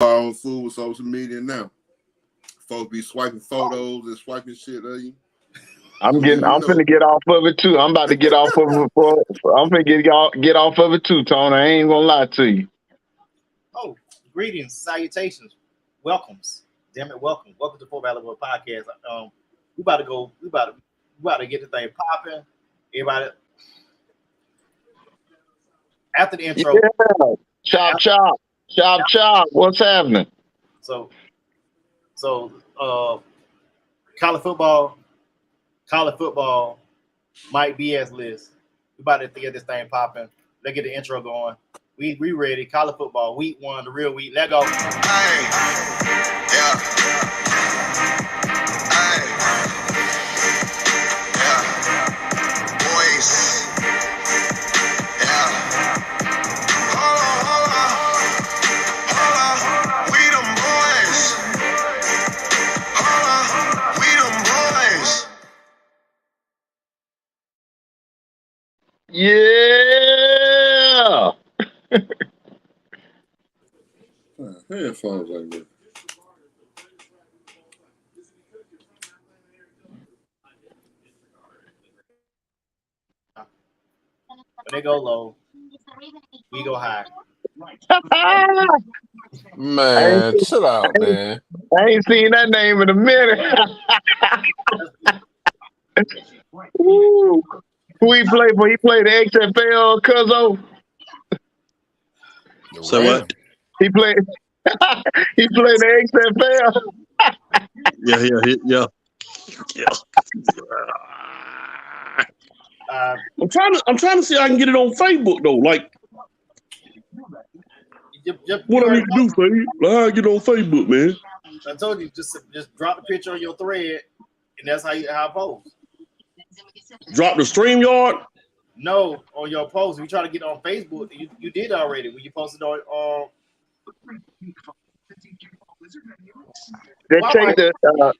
all food with social media now. Folks be swiping photos and swiping shit of you. I'm finna get off of it too. I'm about to get off of it. I'm finna get off of it too, Tony. I ain't gonna lie to you. Oh, greetings, salutations, welcomes. Damn it, welcome to Full Valuable Podcast. We about to get the thing popping. Everybody, after the intro, yeah. Chop. What's happening? So, college football might be as list. We about to get this thing popping. Let's get the intro going. We ready. College football, week 1, the real week. Let go. Hey, yeah. Hey, yeah. Boys, yeah. Hold on. We them boys. Hold on, we them boys. Yeah. Headphones like that. When they go low, we go high. Man, chill out, man. I ain't seen that name in a minute. Woo. Who he played for? He played the XFL, Cuzzo. So what? He played the XFL. Yeah. I'm trying to see if I can get it on Facebook though. Like, what I need to do, Faye? How I get on Facebook, man? I told you, just drop the picture on your thread, and that's how I post. Drop the StreamYard? No, on your post. If you try to get on Facebook, you did already when you posted on. Just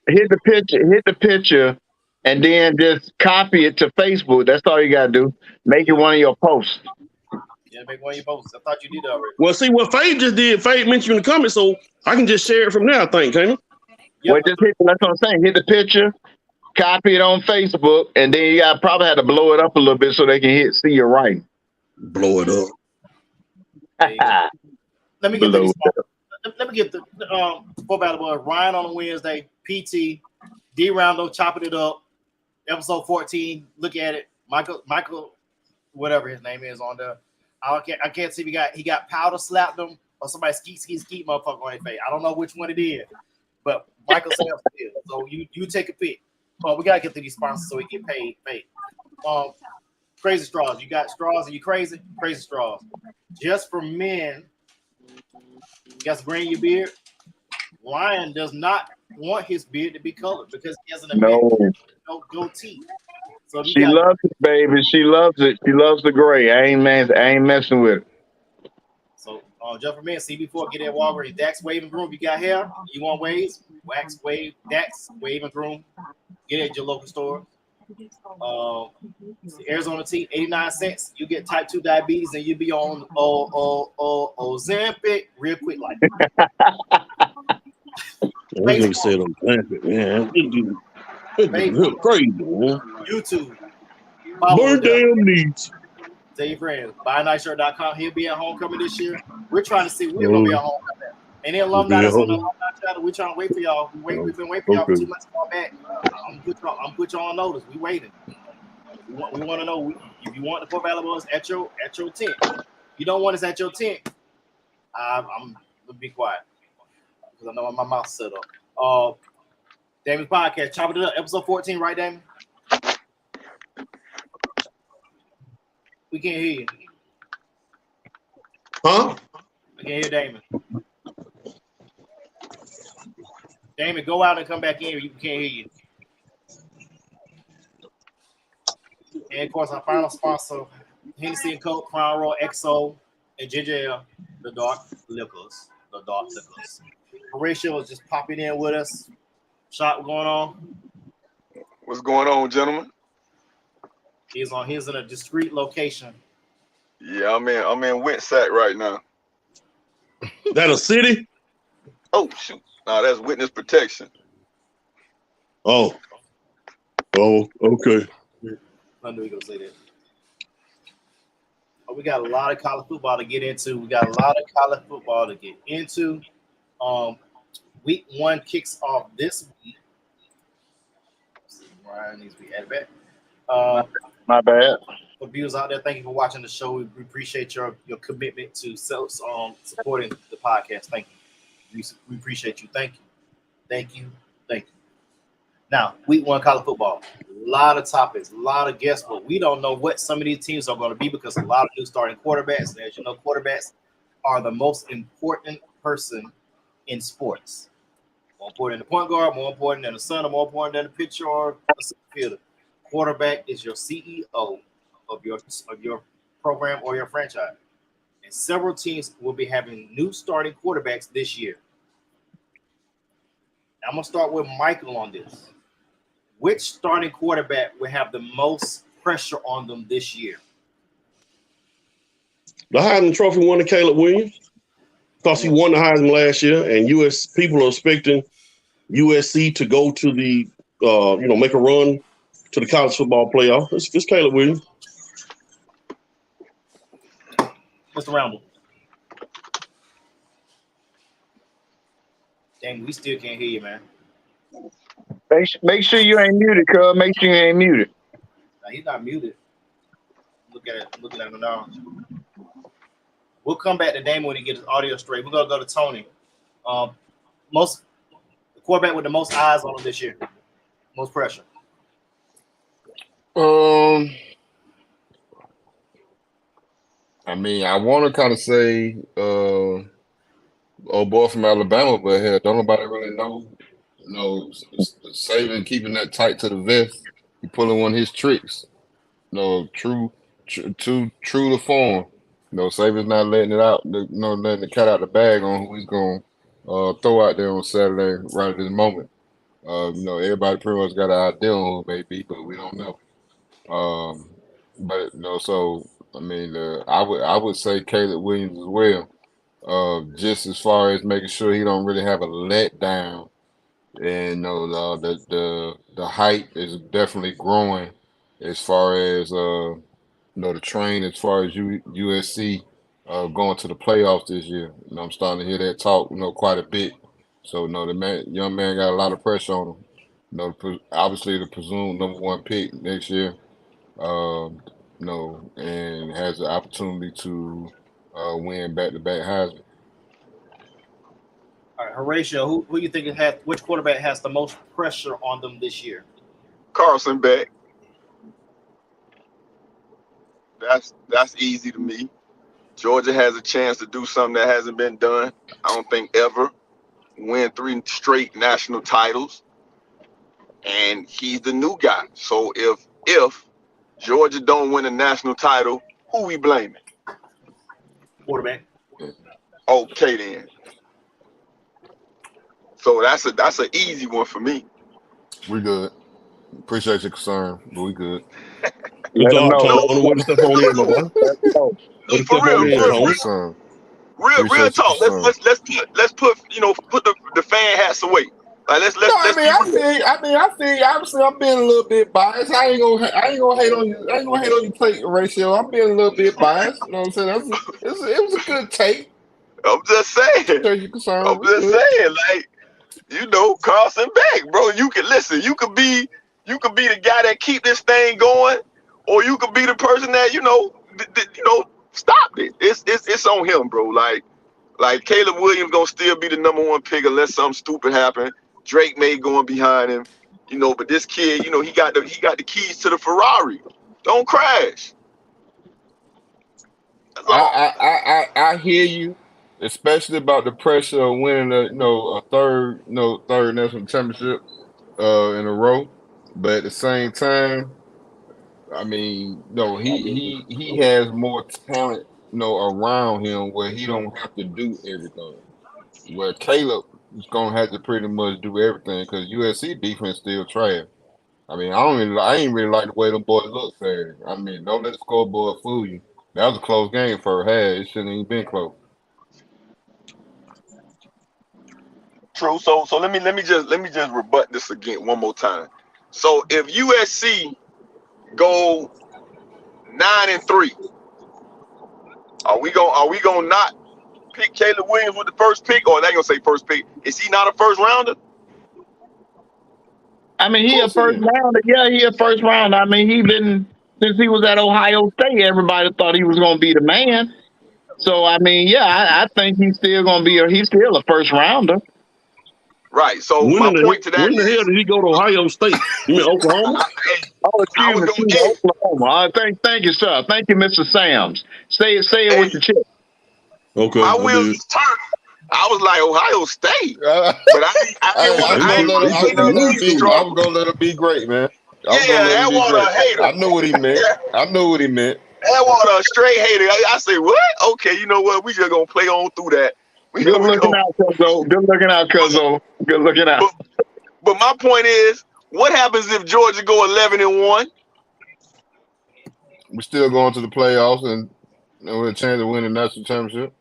hit the picture, and then just copy it to Facebook. That's all you gotta do. Make it one of your posts. Yeah, make one of your posts. I thought you did already. Well, see what Faye just did. Faye mentioned in the comments, so I can just share it from there. I think, can I? Yep. Well, just that's what I'm saying. Hit the picture, copy it on Facebook, and then you got probably have to blow it up a little bit so they can see your writing. Blow it up. Let me get the Full Valuable. Ryan on a Wednesday, PT, D Rondo chopping it up. Episode 14. Look at it. Michael, whatever his name is on there. I can't see if he got powder slapped him or somebody skeet motherfucker on his face. I don't know which one it is, but Michael Self did. So you take a pick. We gotta get to these sponsors so we get paid. Crazy straws. You got straws and you crazy? Crazy straws. Just for men. You got to green your beard. Ryan does not want his beard to be colored because he has no goatee. So she loves it, baby. She loves it. She loves the gray. I ain't messing with it. So just for men, CB4, get that Walgreens. Dax Wave and Groom. You got hair? You want waves? Wax Wave, Dax Wave and Groom. Get it at your local store. Arizona tea, 89 cents. You get type 2 diabetes and you be on Ozempic real quick like that. Nigga said Ozempic, man. Crazy, man. YouTube. Burn damn needs. Tell your friends. BuyANiceShirt.com. He'll be at homecoming this year. We're trying to see we're gonna be at homecoming. And the alumni that's on the alumni channel, we're trying to wait for y'all. We've been waiting for y'all for 2 months to come back. I'm put y'all on notice. We waiting. We want to know if you want the Full Valuables at your tent. If you don't want us at your tent, I'm gonna be quiet because I know my mouth's set up. Damon's podcast, chopping it up, episode 14, right, Damon? We can't hear you. Huh? I can't hear Damon. Damon, go out and come back in. You can't hear you. And of course, our final sponsor, Hennessy & Coke, Crown Royal, XO, and Ginger Ale, the dark liquors. Horatio is just popping in with us. Shot, what's going on? What's going on, gentlemen? He's in a discreet location. Yeah, I'm in Wentsack right now. That a city? Oh shoot! Nah, that's witness protection. Oh, okay. I knew he gonna say that. But we got a lot of college football to get into. Week 1 kicks off this week. Ryan needs to be added back. My bad. For viewers out there, thank you for watching the show. We appreciate your commitment to supporting the podcast. Thank you. We appreciate you. Thank you. Now, week 1 college football. A lot of topics, a lot of guests, but we don't know what some of these teams are going to be because a lot of new starting quarterbacks. And as you know, quarterbacks are the most important person in sports. More important than the point guard, more important than the center, more important than the pitcher or a center fielder. Quarterback is your CEO of your program or your franchise. And several teams will be having new starting quarterbacks this year. I'm going to start with Michael on this. Which starting quarterback will have the most pressure on them this year? The Heisman Trophy winner, Caleb Williams, because he won the Heisman last year, and U.S. people are expecting USC to go to the, make a run to the college football playoff. It's Caleb Williams. Mr. Ramble. Dang, we still can't hear you, man. Make sure you ain't muted, cuz. Make sure you ain't muted. Now, he's not muted. Looking at him now. We'll come back to Damon when he gets his audio straight. We're gonna go to Tony. The quarterback with the most eyes on him this year, most pressure. I mean, I want to kind of say, old boy from Alabama, but hell, don't nobody really know. Saban keeping that tight to the vest. He pulling one of his tricks. True to form. Saban's not letting it out. Letting the cat out the bag on who he's going to throw out there on Saturday right at this moment. Everybody pretty much got an idea on who it may be, but we don't know. I would say Caleb Williams as well. Just as far as making sure he don't really have a letdown. And the hype is definitely growing as far as the train as far as USC going to the playoffs this year. I'm starting to hear that talk quite a bit. So the young man got a lot of pressure on him. Obviously the presumed #1 pick next year. And has the opportunity to win back-to-back Heisman. All right, Horatio, who you think which quarterback has the most pressure on them this year? Carson Beck. That's easy to me. Georgia has a chance to do something that hasn't been done, I don't think, ever. Win 3 straight national titles. And he's the new guy. So if Georgia don't win a national title, who we blaming? Quarterback. Okay then. So that's an easy one for me. We good. Appreciate your concern, but we good. Good job, Tony. What stuff on in, my boy? What stuff on in, Tony? Real talk. Let's put the fan hats away. Like let's I feel you. Obviously, I'm being a little bit biased. I ain't gonna hate on you. I ain't gonna hate on your plate ratio. I'm being a little bit biased. You know what I'm saying? It was a good take. I'm just saying. Like, Carson Beck, bro. You can listen. You could be the guy that keep this thing going, or you could be the person that stopped it. It's on him, bro. Like Caleb Williams gonna still be the #1 pick unless something stupid happen. Drake may going behind him, but this kid, he got the keys to the Ferrari. Don't crash. I hear you, especially about the pressure of winning a third national championship in a row. But at the same time, I mean, he has more talent, around him where he don't have to do everything. Where Caleb is gonna have to pretty much do everything because USC defense still trash. I mean, I ain't really like the way them boys look Saturday. I mean, don't let the scoreboard fool you. That was a close game for half. It shouldn't even been close. True. So let me just rebut this again one more time. So if USC go 9-3, are we gonna not pick Caleb Williams with the first pick, or are they gonna say first pick? Is he not a first rounder? I mean, Of he a course he first is. rounder. Yeah, he a first round. I mean, he been since he was at Ohio State. Everybody thought he was gonna be the man. So I mean, yeah, I think he's still gonna be he's still a first rounder. Right. So When my in the point to that when the hell is, did he go to Ohio State? You mean Oklahoma? Oh, I excuse was me, gonna, excuse me, hey, Oklahoma. Thank you, sir. Thank you, Mr. Sams. Say it hey, with your chest. Okay, my I wheels did. was turning. I was like Ohio State, Hey, but I didn't want I to was He gonna put let him. he I put was the gonna let him move be be. to I it. was strong. gonna let him be great, man. I was gonna Yeah, let him that be water great. a hater. I knew what he meant. I knew what he meant. That water a straight hater. I say what? Okay, you know what? We just gonna play on through that. We Good we looking go. out, Cuzzo. Good looking out, Cuzzo. Good looking out. But my point is, what happens if Georgia go 11-1? We're still going to the playoffs and with a chance of winning the national championship.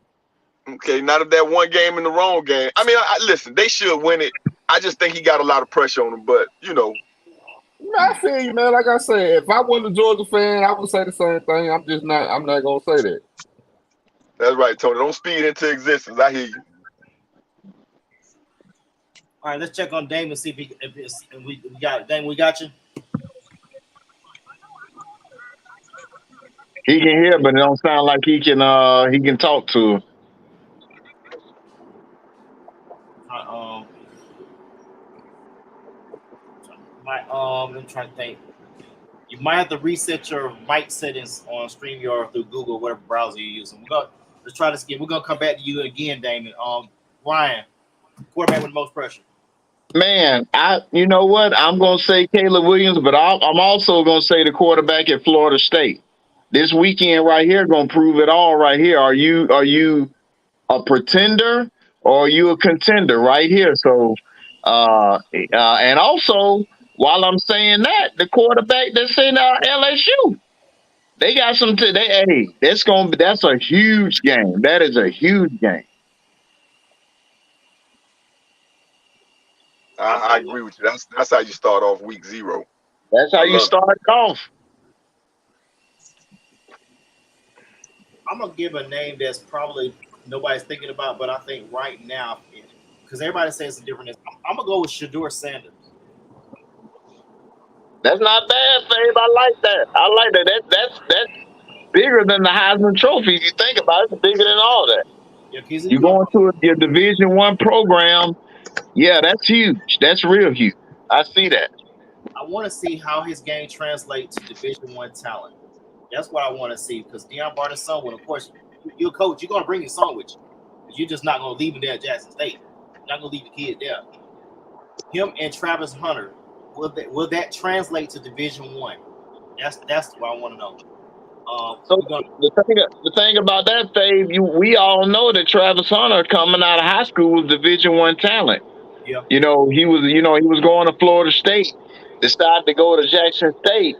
Okay, not if that one game in the wrong game. I mean, listen, they should win it. I just think he got a lot of pressure on him. But you know, I feel you, man. Like I said, if I wasn't a Georgia fan, I would say the same thing. I'm just not. I'm not gonna say that. that's right, Tony. Don't speed into existence. I hear you. All right, let's check on Dame and see if we got Dame. We got you. He can hear, but it don't sound like he can talk to. Uh, um, I'm trying to think. You might have to reset your mic settings on StreamYard through Google, whatever browser you're using. Let's try this again. We're gonna come back to you again, Damon. Ryan, quarterback with the most pressure. Man, you know what? I'm gonna say Caleb Williams, but I'm also gonna say the quarterback at Florida State. This weekend right here gonna prove it all. Right here, are you a pretender or are you a contender? Right here. So, and also while I'm saying that, the quarterback that's in LSU, they got some. Hey, that's a huge game. That is a huge game. I agree with you. That's how you start off week 0. That's how I you love it. start off. I'm gonna give a name that's probably nobody's thinking about, but I think right now, because everybody says it's different. I'm gonna go with Shador Sanders. That's not bad, Fabe. I like that. I like that. That's bigger than the Heisman Trophy. If you think about it, it's bigger than all that. Yeah, he's You going to your Division I program? Yeah, that's huge. That's real huge. I see that. I want to see how his game translates to Division I talent. That's what I want to see because Deion brought his son with. Of course, you're a coach. You're gonna bring your son with you. You're just not gonna leave him there at Jackson State. You're not gonna leave the kid there. Him and Travis Hunter, will that translate to Division I? That's what I want to know. So the thing about that, Fabe, we all know that Travis Hunter coming out of high school was Division I talent. Yeah. He was going to Florida State, decided to go to Jackson State,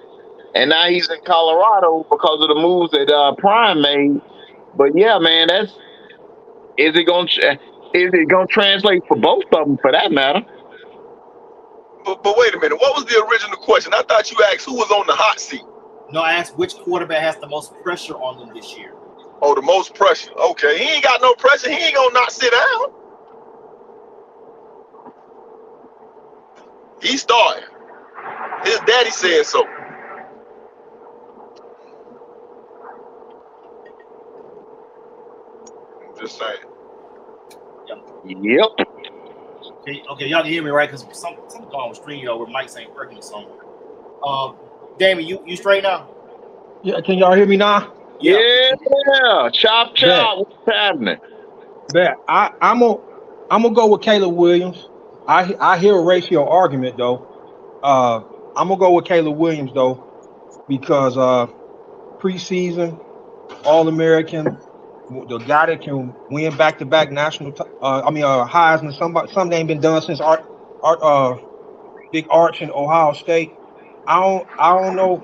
and now he's in Colorado because of the moves that Prime made. But yeah, man, is it gonna translate for both of them for that matter? But wait a minute. What was the original question? I thought you asked who was on the hot seat. No, I asked which quarterback has the most pressure on them this year. Oh, the most pressure. Okay, he ain't got no pressure. He ain't gonna not sit down. He started. His daddy said so. I'm just saying. Yep. Okay, y'all can hear me right because something going on with StreamYard where Mike's ain't working or something. Damon, you straight now? Yeah, can y'all hear me now? Yeah. Chop. What's happening? I'm gonna go with Caleb Williams. I hear a ratio argument though. I'm gonna go with Caleb Williams though because preseason All-American, the guy that can win back-to-back national. Heisman. Something ain't been done since Big Arch in Ohio State. I don't know.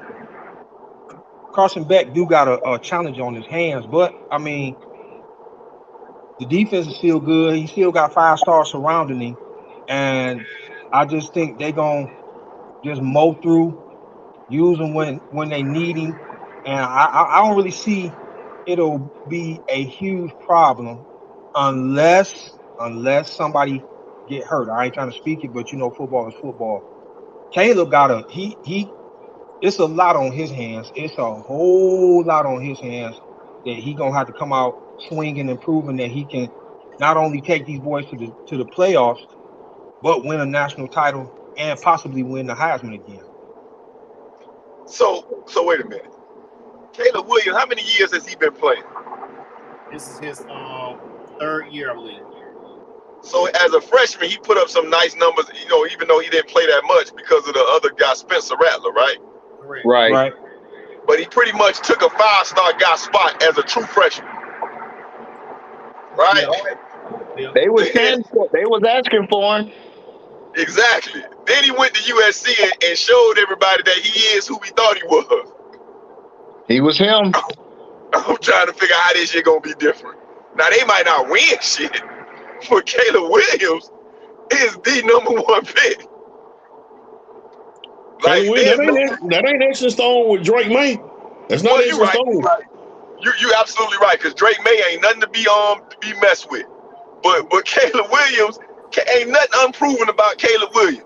Carson Beck do got a challenge on his hands, but I mean, the defense is still good. He still got 5 stars surrounding him. and I just think they gonna just mow through, use him when they need him, and I don't really see it'll be a huge problem unless somebody get hurt. I ain't trying to speak it, but football is football. Caleb got he it's a lot on his hands. It's a whole lot on his hands that he gonna have to come out swinging and proving that he can not only take these boys to the playoffs, but win a national title and possibly win the Heisman again. So wait a minute. Caleb Williams, how many years has he been playing? This is his third year, I believe. So as a freshman, he put up some nice numbers, even though he didn't play that much because of the other guy, Spencer Rattler, right? Correct. Right. But he pretty much took a 5-star guy spot as a true freshman. Right? Yeah. They was asking for him. Exactly. Then he went to USC and showed everybody that he is who we thought he was. He was him. I'm trying to figure out how this shit gonna be different. Now they might not win shit, but Caleb Williams is the #1 pick. Like, that ain't etched in stone with Drake May. That's not etched in stone. Right. You absolutely right, because Drake May ain't nothing to be messed with. But Caleb Williams, ain't nothing unproven about Caleb Williams.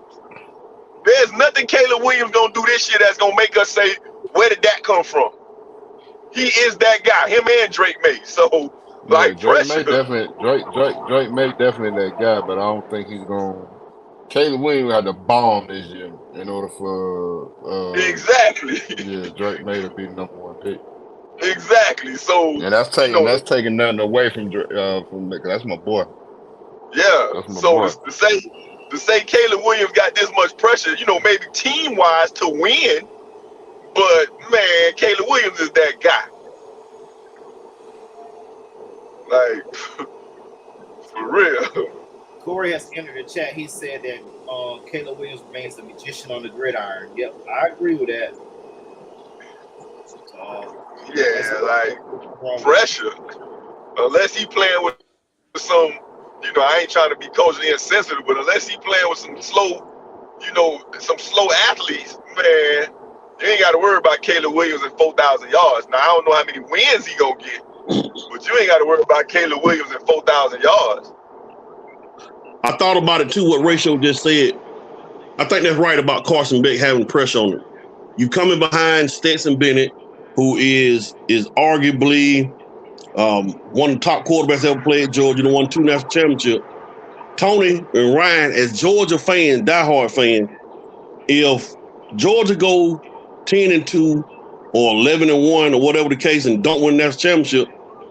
There's nothing Caleb Williams gonna do this year that's gonna make us say, where did that come from? He is that guy, him and Drake May. So like Drake pressure. May Drake May definitely that guy, but I don't think he's gonna. Caleb Williams had to bomb this year in order for exactly. Yeah, Drake May to be the #1 pick. Exactly. So and that's taking nothing away from that's my boy. Yeah. That's my So boy. to say Caleb Williams got this much pressure, maybe team wise to win, but man, Caleb Williams is that guy. Like for real. Corey has entered the chat. He said that Caleb Williams remains a magician on the gridiron. Yep, I agree with that. Yeah, like pressure. Unless he playing with some, I ain't trying to be culturally insensitive, but unless he playing with some slow, some slow athletes, man, you ain't got to worry about Caleb Williams at 4,000 yards. Now I don't know how many wins he gonna get, but you ain't got to worry about Caleb Williams at 4,000 yards. I thought about it too, what Ratio just said. I think that's right about Carson Beck having pressure on him. You coming behind Stetson Bennett, who is arguably one of the top quarterbacks ever played at Georgia, won 2 national championships. Tony and Ryan, as Georgia fans, diehard fans, if Georgia go 10-2 or 11-1 or whatever the case and don't win the national championship,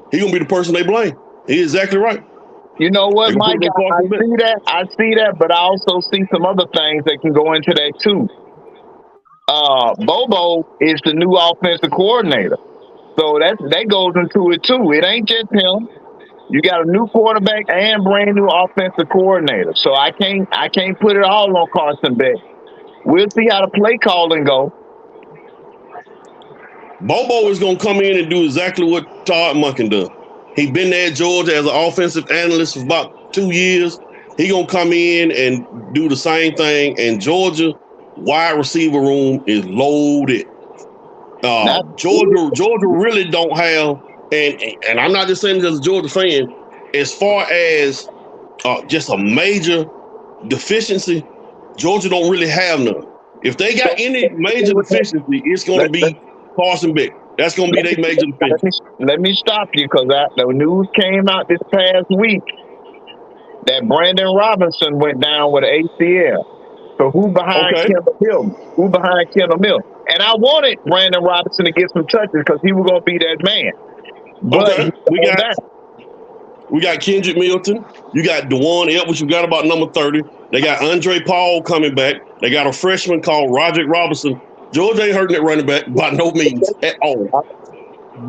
he's gonna be the person they blame. He's exactly right. You know what, Mike? I see that, but I also see some other things that can go into that too. Bobo is the new offensive coordinator, so that goes into it too. It ain't just him. You got a new quarterback and brand new offensive coordinator, so I can't put it all on Carson Beck. We'll see how the play calling go. Bobo is gonna come in and do exactly what Todd Monken does. He been there at Georgia as an offensive analyst for about 2 years. He gonna come in and do the same thing. And Georgia wide receiver room is loaded. Georgia really don't have, and I'm not just saying this as a Georgia fan. As far as just a major deficiency, Georgia don't really have none. If they got any major deficiency, it's gonna be Carson Beck. That's going to be their major defense. Let me stop you, because the news came out this past week that Brandon Robinson went down with an ACL. So who behind Kendall Hill? Who behind Kendall Mill? And I wanted Brandon Robinson to get some touches because he was going to be that man. But we got Kendrick Milton. You got DeJuan Edwards. You got about number 30. They got Andre Paul coming back. They got a freshman called Roderick Robinson. Georgia ain't hurting that running back by no means at all.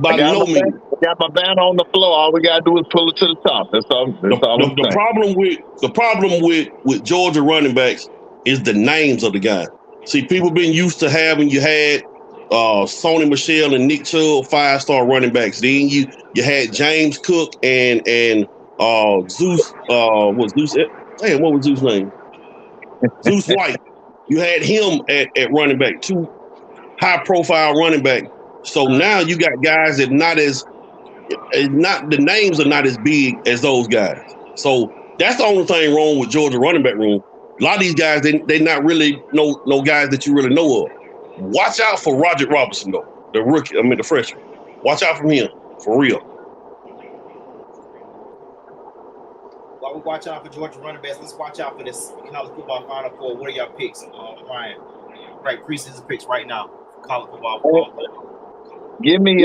By no means. Got my band on the floor. All we gotta do is pull it to the top. That's all. The problem with Georgia running backs is the names of the guys. See, people been used to having you had Sony Michel and Nick Chubb 5-star running backs. Then you had James Cook and Zeus. What was Zeus' name? Zeus White. You had him at running back, 2 high-profile running back. So now you got guys that the names are not as big as those guys. So that's the only thing wrong with Georgia running back room. A lot of these guys, they not really no guys that you really know of. Watch out for Roger Robinson though, the rookie. I mean the freshman. Watch out for him for real. While we watch out for Georgia running backs, let's watch out for this college football Final Four. What are your picks, Ryan? Right, preseason picks right now. College football. Give me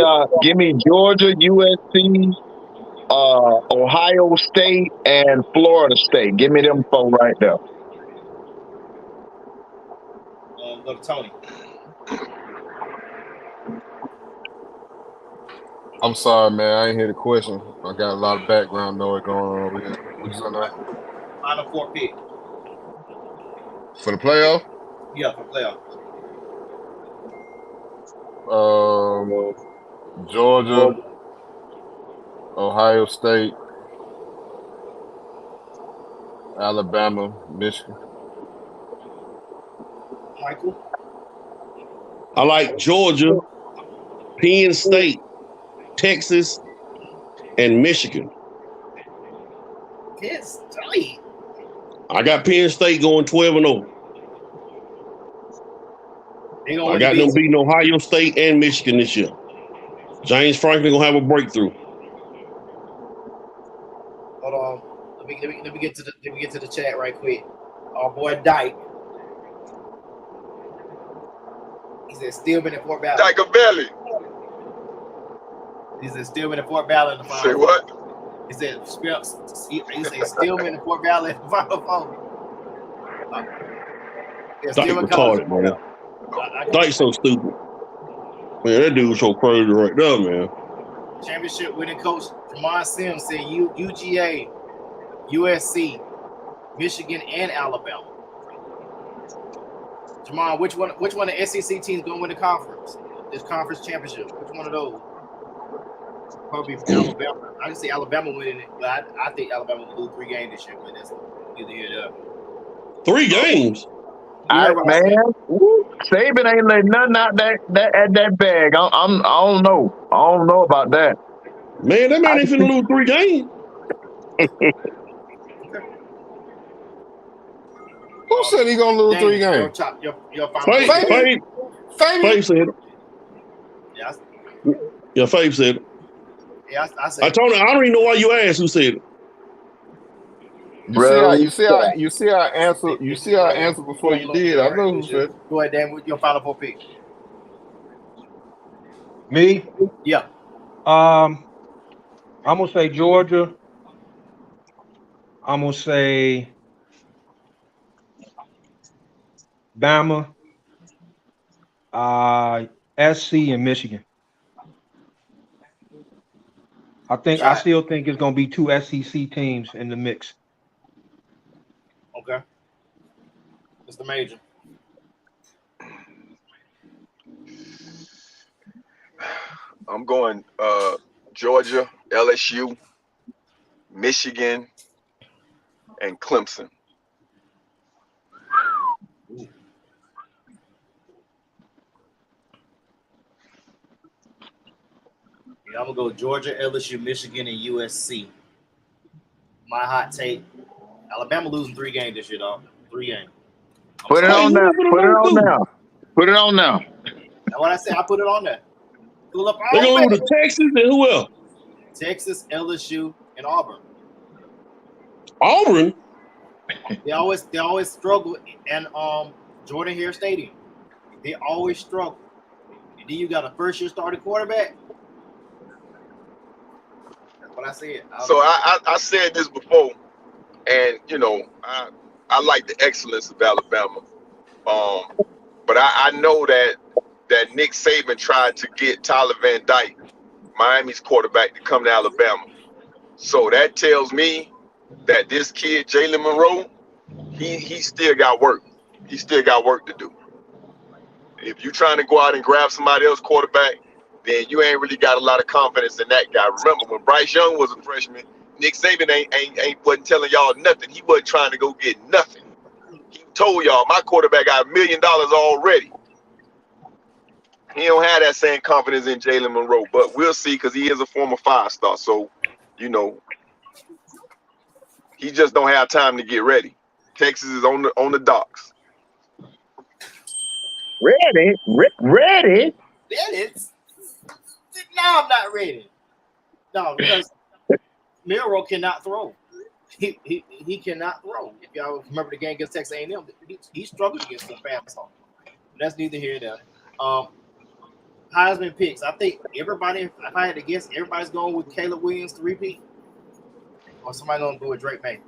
Georgia, USC, Ohio State, and Florida State. Give me them 4 right there. Look, Tony. I'm sorry, man. I ain't hear the question. I got a lot of background noise going on over here. What's on that? Final 4 pick. For the playoff? Yeah, for playoff. Georgia, Ohio State, Alabama, Michigan. Michael? I like Georgia, Penn State, Texas, and Michigan. Penn State? I got Penn State going 12-0. I got them beating Ohio State and Michigan this year. James Franklin gonna have a breakthrough. Hold on. Let me get to the chat right quick. Our boy Dyke. He said Steelman and Fort Ballard. Dyke-a-belly. He said Steelman and Fort Ballard in the final. Say what? He said Steelman and Fort Ballard in the final four. Dyke retarded, man. Dyke's so stupid. Man, that dude's so crazy right there, man. Championship winning coach Jamon Sims said UGA, USC, Michigan, and Alabama. Jamon, which one of the SEC teams gonna win the conference? This conference championship. Which one of those? Probably Alabama. I can see Alabama winning it, but I think Alabama will lose 3 games this year. But that's either here or there. 3 games. Man, Saban ain't letting nothing out that bag. I don't know. I don't know about that. Man, that man ain't finna lose 3 games. Who said he gonna lose 3 games? Fabe said it. Yeah, Fabe said it. Yeah, I said. I told him I don't even know why you asked who said it. You see how I answer before you did. I know who said it. Go ahead, Dan, with your final 4 pick. Me? Yeah. I'm gonna say Georgia. I'm gonna say Bama, SC, and Michigan. I still think it's gonna be 2 SEC teams in the mix. Okay. Mr. Major. I'm going Georgia, LSU, Michigan, and Clemson. Yeah, I'm gonna go Georgia, LSU, Michigan, and USC. My hot take: Alabama losing 3 games this year, dog. 3 games. Put it on now. Put it on now. Put it on now. That's what I said. I put it on there. Pull up They're gonna lose to Texas and who else? Texas, LSU, and Auburn. Auburn. They always struggle in Jordan-Hare Stadium. They always struggle. And then you got a first-year starting quarterback. That's what I said. So I said this before, and you know I like the excellence of Alabama, but I know that Nick Saban tried to get Tyler Van Dyke, Miami's quarterback, to come to Alabama. So that tells me that this kid Jalen Monroe, he still got work. He still got work to do. If you're trying to go out and grab somebody else's quarterback, then you ain't really got a lot of confidence in that guy. Remember, when Bryce Young was a freshman, Nick Saban ain't wasn't telling y'all nothing. He wasn't trying to go get nothing. told y'all my quarterback got $1 million already. He don't have that same confidence in Jalen Monroe, but we'll see because he is a former 5-star. So, you know, he just don't have time to get ready. Texas is on the docks. Ready? Ready? No, I'm not ready. No, because Milroe cannot throw. He cannot throw. If y'all remember the game against Texas A&M, he struggled against the fast ball. That's neither here nor there. Heisman picks. I think everybody, if I had to guess, everybody's going with Caleb Williams to repeat, or somebody going to go with Drake May.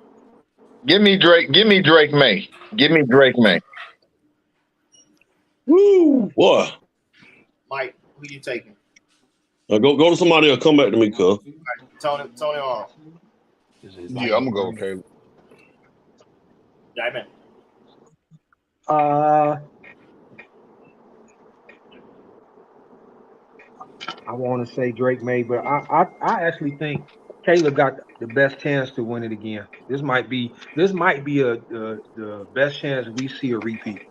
Give me Drake May. Woo, boy. Mike, who you taking? Go to somebody else. Come back to me, cuz. Tony Arnold. Yeah, I'm gonna go with Caleb. Yeah, man. I want to say Drake May, but I actually think Caleb got the best chance to win it again. This might be the best chance we see a repeat.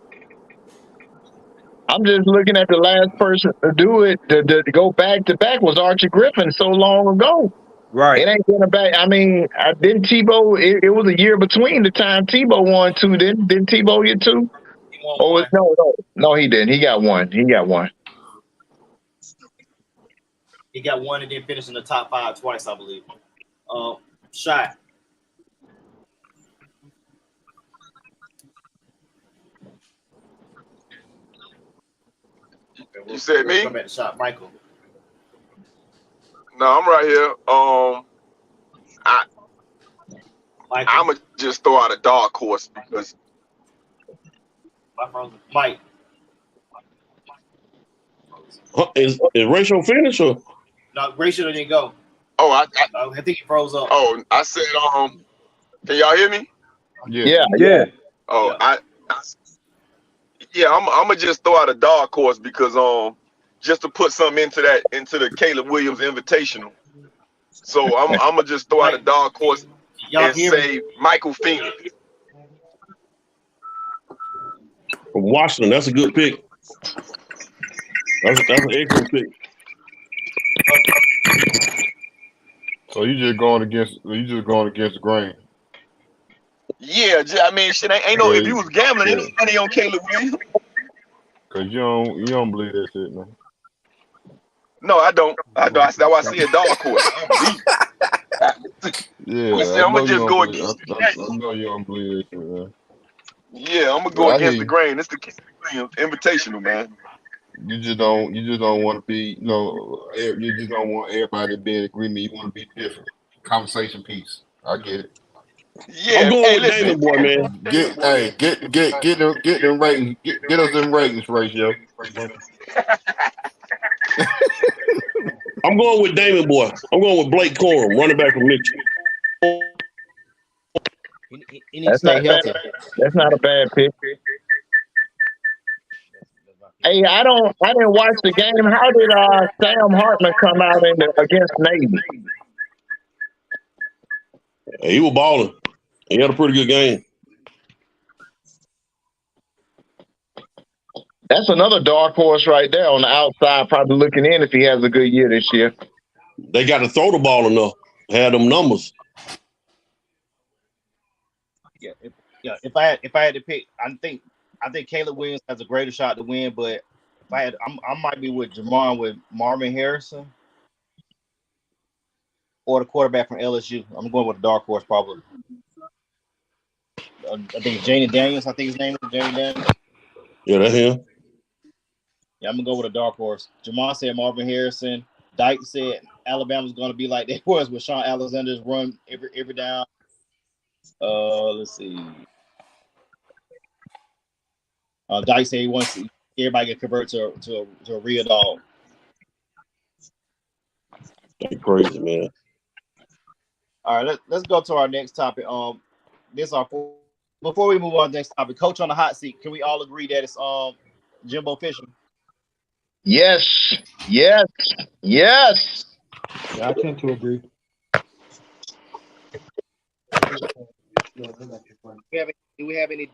I'm just looking at the last person to do it to go back to back was Archie Griffin so long ago. Right. It ain't been a back. I mean, didn't Tebow? It was a year between the time Tebow won 2. Didn't Tebow get 2? He won one. No, he didn't. He got 1. He got 1 and then finished in the top 5 twice, I believe. Shot. You said me? Come back to shot, Michael. No, I'm right here. I'm gonna just throw out a dark horse because Mike. Is Ratio finished or? No, Ratio didn't go. Oh, I think he froze up. Oh, I said can y'all hear me? Yeah. Oh, yeah. I'm gonna just throw out a dark horse because just to put something into the Caleb Williams Invitational. So I'm gonna just throw out a dark horse and say Michael Phoenix. From Washington, that's a good pick. That's an excellent pick. So you just going against the grain. Yeah, I mean, shit ain't no. If you was gambling, ain't no money on Caleb Williams. Cause you don't believe that shit, man. No, I don't. That's why I see a dark horse. I Yeah, I'm gonna just go against. I know you don't believe that shit, man. Yeah, I'm gonna go against the grain. It's the Caleb Williams Invitational, man. You just don't want to be, you just don't want everybody to be in agreement. You want to be different. Conversation piece. I get it. Yeah, I'm going with Damon boy, man. Get them ratings. Get us them ratings, Ratio. I'm going with Damon boy. I'm going with Blake Corum, running back from Michigan. He needs to stay healthy. That's not a bad pick. Hey, I didn't watch the game. How did Sam Hartman come out against Navy? He was balling. He had a pretty good game. That's another dark horse right there on the outside, probably looking in if he has a good year this year. They got to throw the ball enough. Had them numbers. If I had to pick, I think Caleb Williams has a greater shot to win, but if I might be with Jamar with Marvin Harrison or the quarterback from LSU. I'm going with the dark horse probably. I think Jaden Daniels. I think his name is Jaden Daniels. Yeah, that's him. Yeah, I'm gonna go with a dark horse. Jamar said Marvin Harrison. Dyke said Alabama's gonna be like they was with Sean Alexander's run every down. Let's see. Dyke said he wants everybody to convert to a real dog. That's crazy, man. All right, let's go to our next topic. Before we move on to the next topic, Coach on the hot seat. Can we all agree that it's Jimbo Fisher? Yes. Yeah, I tend to agree. Do we have any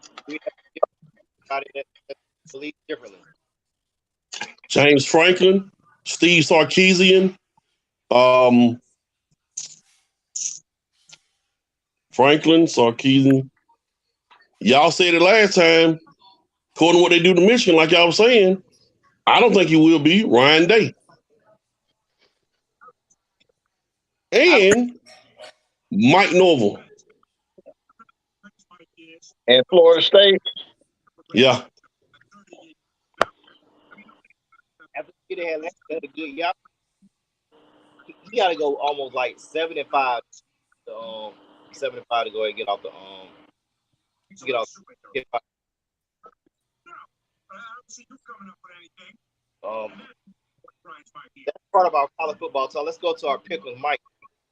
believe differently. James Franklin, Steve Sarkisian, Franklin, Sarkisian. Y'all said it last time. According to what they do to Michigan, like y'all was saying, I don't think he will be. Ryan Day. And Mike Norville. And Florida State. Yeah. After he had a good year, he got to go almost like 75 to 75 to go ahead and get off the get off. That's part of our college football. So let's go to our pick with Mike.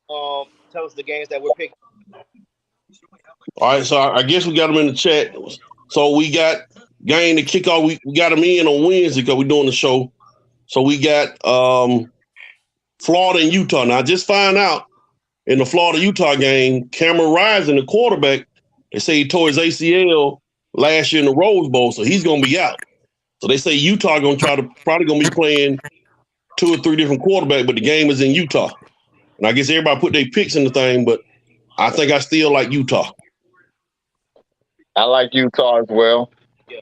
Tell us the games that we're picking. All right, so I guess we got them in the chat. So we got game to kick off. We got them in on Wednesday because we're doing the show. So we got Florida and Utah. Now, I just find out in the Florida-Utah game, Cameron Rising, the quarterback, they say he tore his ACL last year in the Rose Bowl, so he's going to be out. So they say Utah probably going to be playing 2 or 3 different quarterbacks, but the game is in Utah. And I guess everybody put their picks in the thing, but I think I still like Utah. I like Utah as well. Yeah.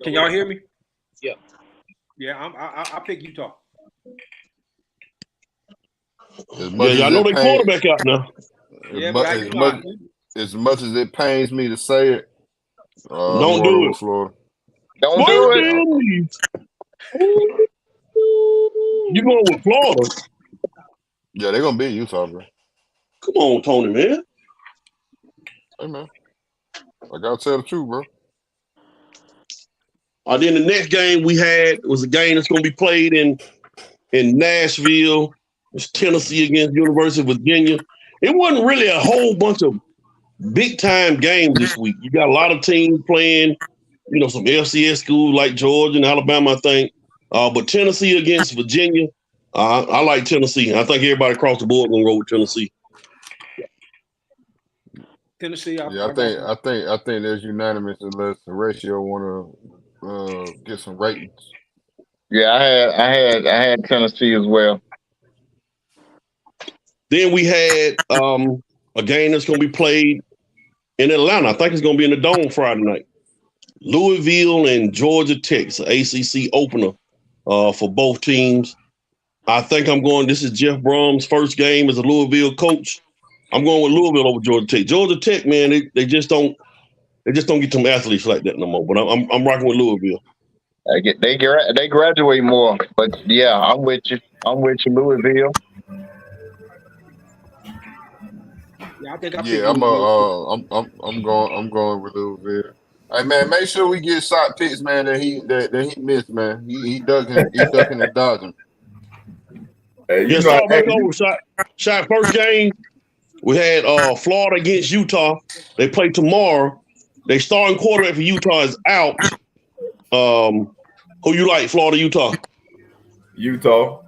Can y'all hear me? Yeah. Yeah, I pick Utah. Yeah, y'all know they quarterback out now. As much as it pains me to say it, don't do it. Florida. Don't do it. You going with Florida? Yeah, they're gonna beat Utah, bro. Come on, Tony, man. Hey, man. I gotta tell the truth, bro. Then the next game we had was a game that's going to be played in Nashville. It's Tennessee against University of Virginia. It wasn't really a whole bunch of big-time games this week. You got a lot of teams playing, some FCS schools like Georgia and Alabama, I think. But Tennessee against Virginia, I like Tennessee. I think everybody across the board going to go with Tennessee. Tennessee. I think there's unanimous unless the ratio want to get some ratings. Yeah, I had Tennessee as well. Then we had a game that's going to be played in Atlanta. I think it's going to be in the Dome Friday night. Louisville and Georgia Tech, it's an ACC opener for both teams. I think this is Jeff Brum's first game as a Louisville coach. I'm going with Louisville over Georgia Tech. Georgia Tech, man, they just don't get some athletes like that no more. But I'm rocking with Louisville. They graduate more, but yeah, I'm with you. I'm with you, Louisville. Yeah, I think I'm going with Louisville. Hey man, make sure we get shot picks, man, that he missed, man. He ducking and dodging. Hey, start back over. Shot first game. We had Florida against Utah. They play tomorrow. They starting quarterback for Utah is out. Who you like, Florida, Utah? Utah.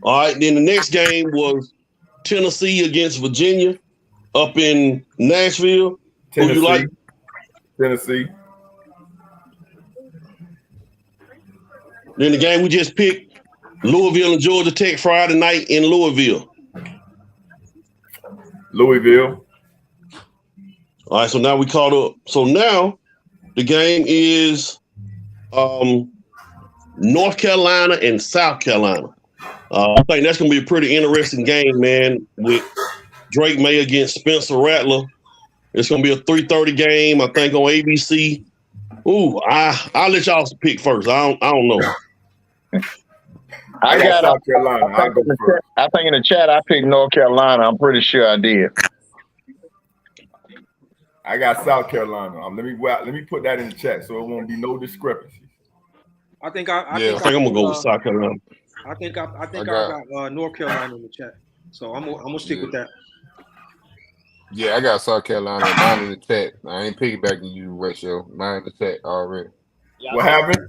All right. Then the next game was Tennessee against Virginia up in Nashville. Tennessee. Who you like? Tennessee. Then the game we just picked, Louisville and Georgia Tech Friday night in Louisville. Louisville. All right, so now we caught up. So now the game is North Carolina and South Carolina. I think that's going to be a pretty interesting game, man, with Drake May against Spencer Rattler. It's going to be a 3:30 game, I think, on ABC. Ooh, I'll let y'all pick first. I don't know. I got South Carolina. I think in the chat I picked North Carolina. I'm pretty sure I did. I got South Carolina. Let me put that in the chat so it won't be no discrepancy. I think I'm gonna go with South Carolina. I think I got North Carolina in the chat, so I'm gonna stick with that. Yeah, I got South Carolina. Mine in the chat. I ain't piggybacking you, ratio. Mine in the chat already. What happened?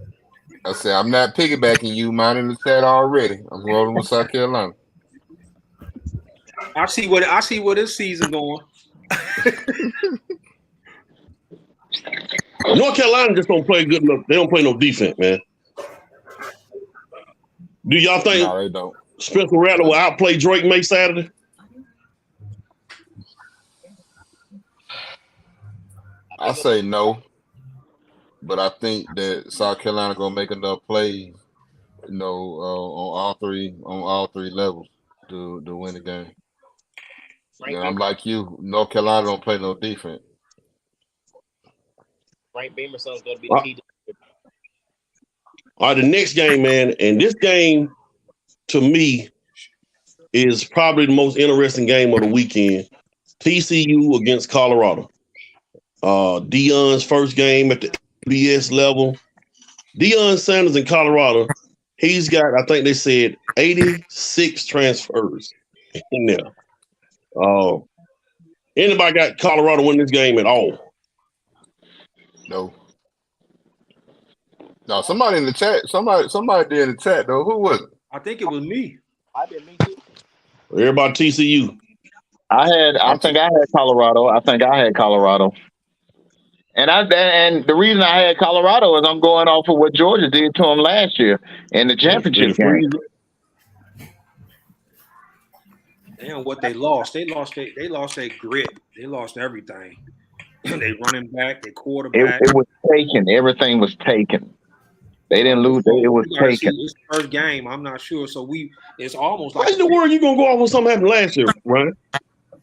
I said I'm not piggybacking you. Mine in the chat already. I'm rolling with South Carolina. I see where this season going. North Carolina just don't play good enough. They don't play no defense, man. Do y'all think No, they don't. Spencer Rattler will outplay Drake May Saturday? I say no, but I think that South Carolina gonna make enough plays, on all three levels to win the game. Frank I'm Beamer, like you. North Carolina don't play no defense. Frank Beamer's son's going to be the key. All right, the next game, man, and this game to me is probably the most interesting game of the weekend. TCU against Colorado. Deion's first game at the BS level. Deion Sanders in Colorado, he's got, I think they said, 86 transfers in there. Anybody got Colorado win this game at all? No. No, somebody in the chat. Somebody did in the chat though. Who was it? I think it was me. I did me too. Everybody TCU. I think I had Colorado. And the reason I had Colorado is I'm going off of what Georgia did to them last year in the championship game. Damn, what they lost. They lost their grit. They lost everything. They running back, they quarterback. It was taken. Everything was taken. They didn't lose. It was taken. This first game, I'm not sure. So it's almost Why like in the world you gonna go off with something happened last year, Ryan?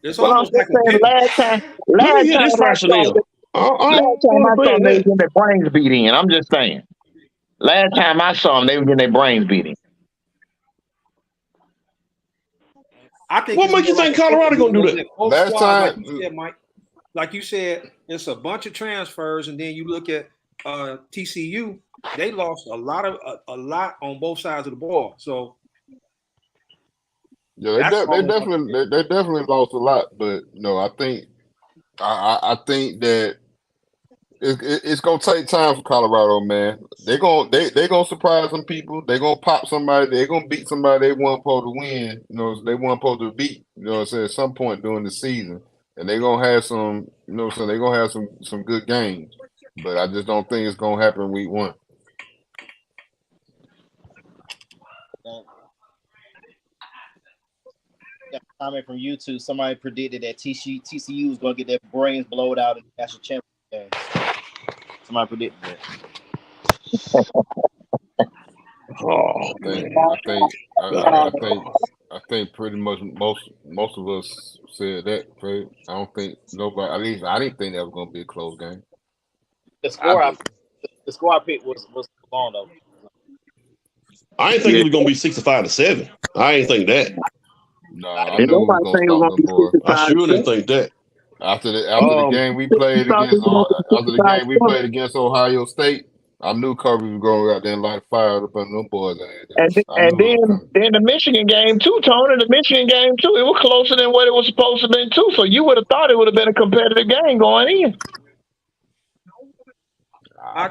It's Well, I'm almost just like saying, last time Last time I saw them, they were getting their brains beat in. I'm just saying. Last time I saw them, they were getting their brains beat in. I think What makes you think Colorado gonna do that? Last time, like you said, Mike, like you said, it's a bunch of transfers, and then you look at TCU. They lost a lot on both sides of the ball. So yeah, they definitely lost a lot. But no, I think that it's gonna take time for Colorado, man. They gonna surprise some people. They gonna pop somebody. They gonna beat somebody they weren't supposed to win. They weren't supposed to beat. At some point during the season, and they gonna have some. So they gonna have some good games. But I just don't think it's gonna happen week one. Got a comment from YouTube. Somebody predicted that TCU was going to get their brains blown out in the national championship game. Somebody predicted that. I think pretty much most of us said that. Right? I don't think nobody. At least I didn't think that was going to be a close game. The score I picked was long though. I didn't think it was gonna be 65-7. I ain't think that. No, I knew it was gonna stop them boys. I sure didn't think that. After the game we played against Ohio State, I knew Kirby was going out there and light fire up on them boys. And then the Michigan game too, Tony. The Michigan game too. It was closer than what it was supposed to be too. So you would have thought it would have been a competitive game going in. I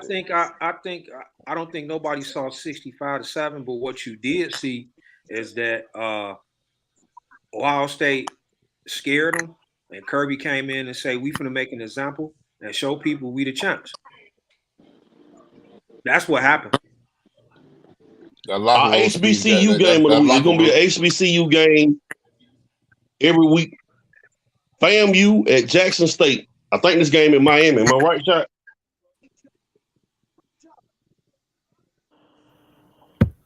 don't think nobody saw 65-7, but what you did see is that Ohio State scared them, and Kirby came in and said, "We finna make an example and show people we the champs." That's what happened. Our HBCU game of the week is gonna be an HBCU game every week. FAMU at Jackson State. I think this game in Miami. Am I right, Chuck?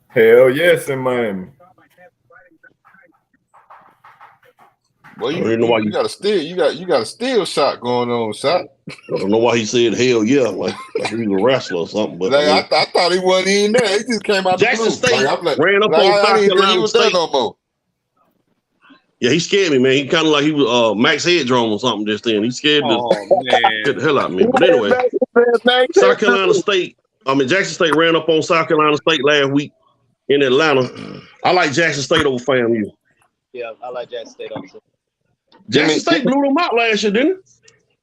Hell yes, in Miami. Well, you got a steal shot going on, shot. I don't know why he said hell yeah, like he was a wrestler or something. But I thought he wasn't even there. He just came out. Jackson State ran up on South Carolina State. No more. Yeah, he scared me, man. He kind of like he was Max Headrome or something just then. He scared the hell out of me. But anyway, Jackson State ran up on South Carolina State last week in Atlanta. I like Jackson State over FAMU. Yeah, I like Jackson State also. Jackson State blew them out last year, didn't it?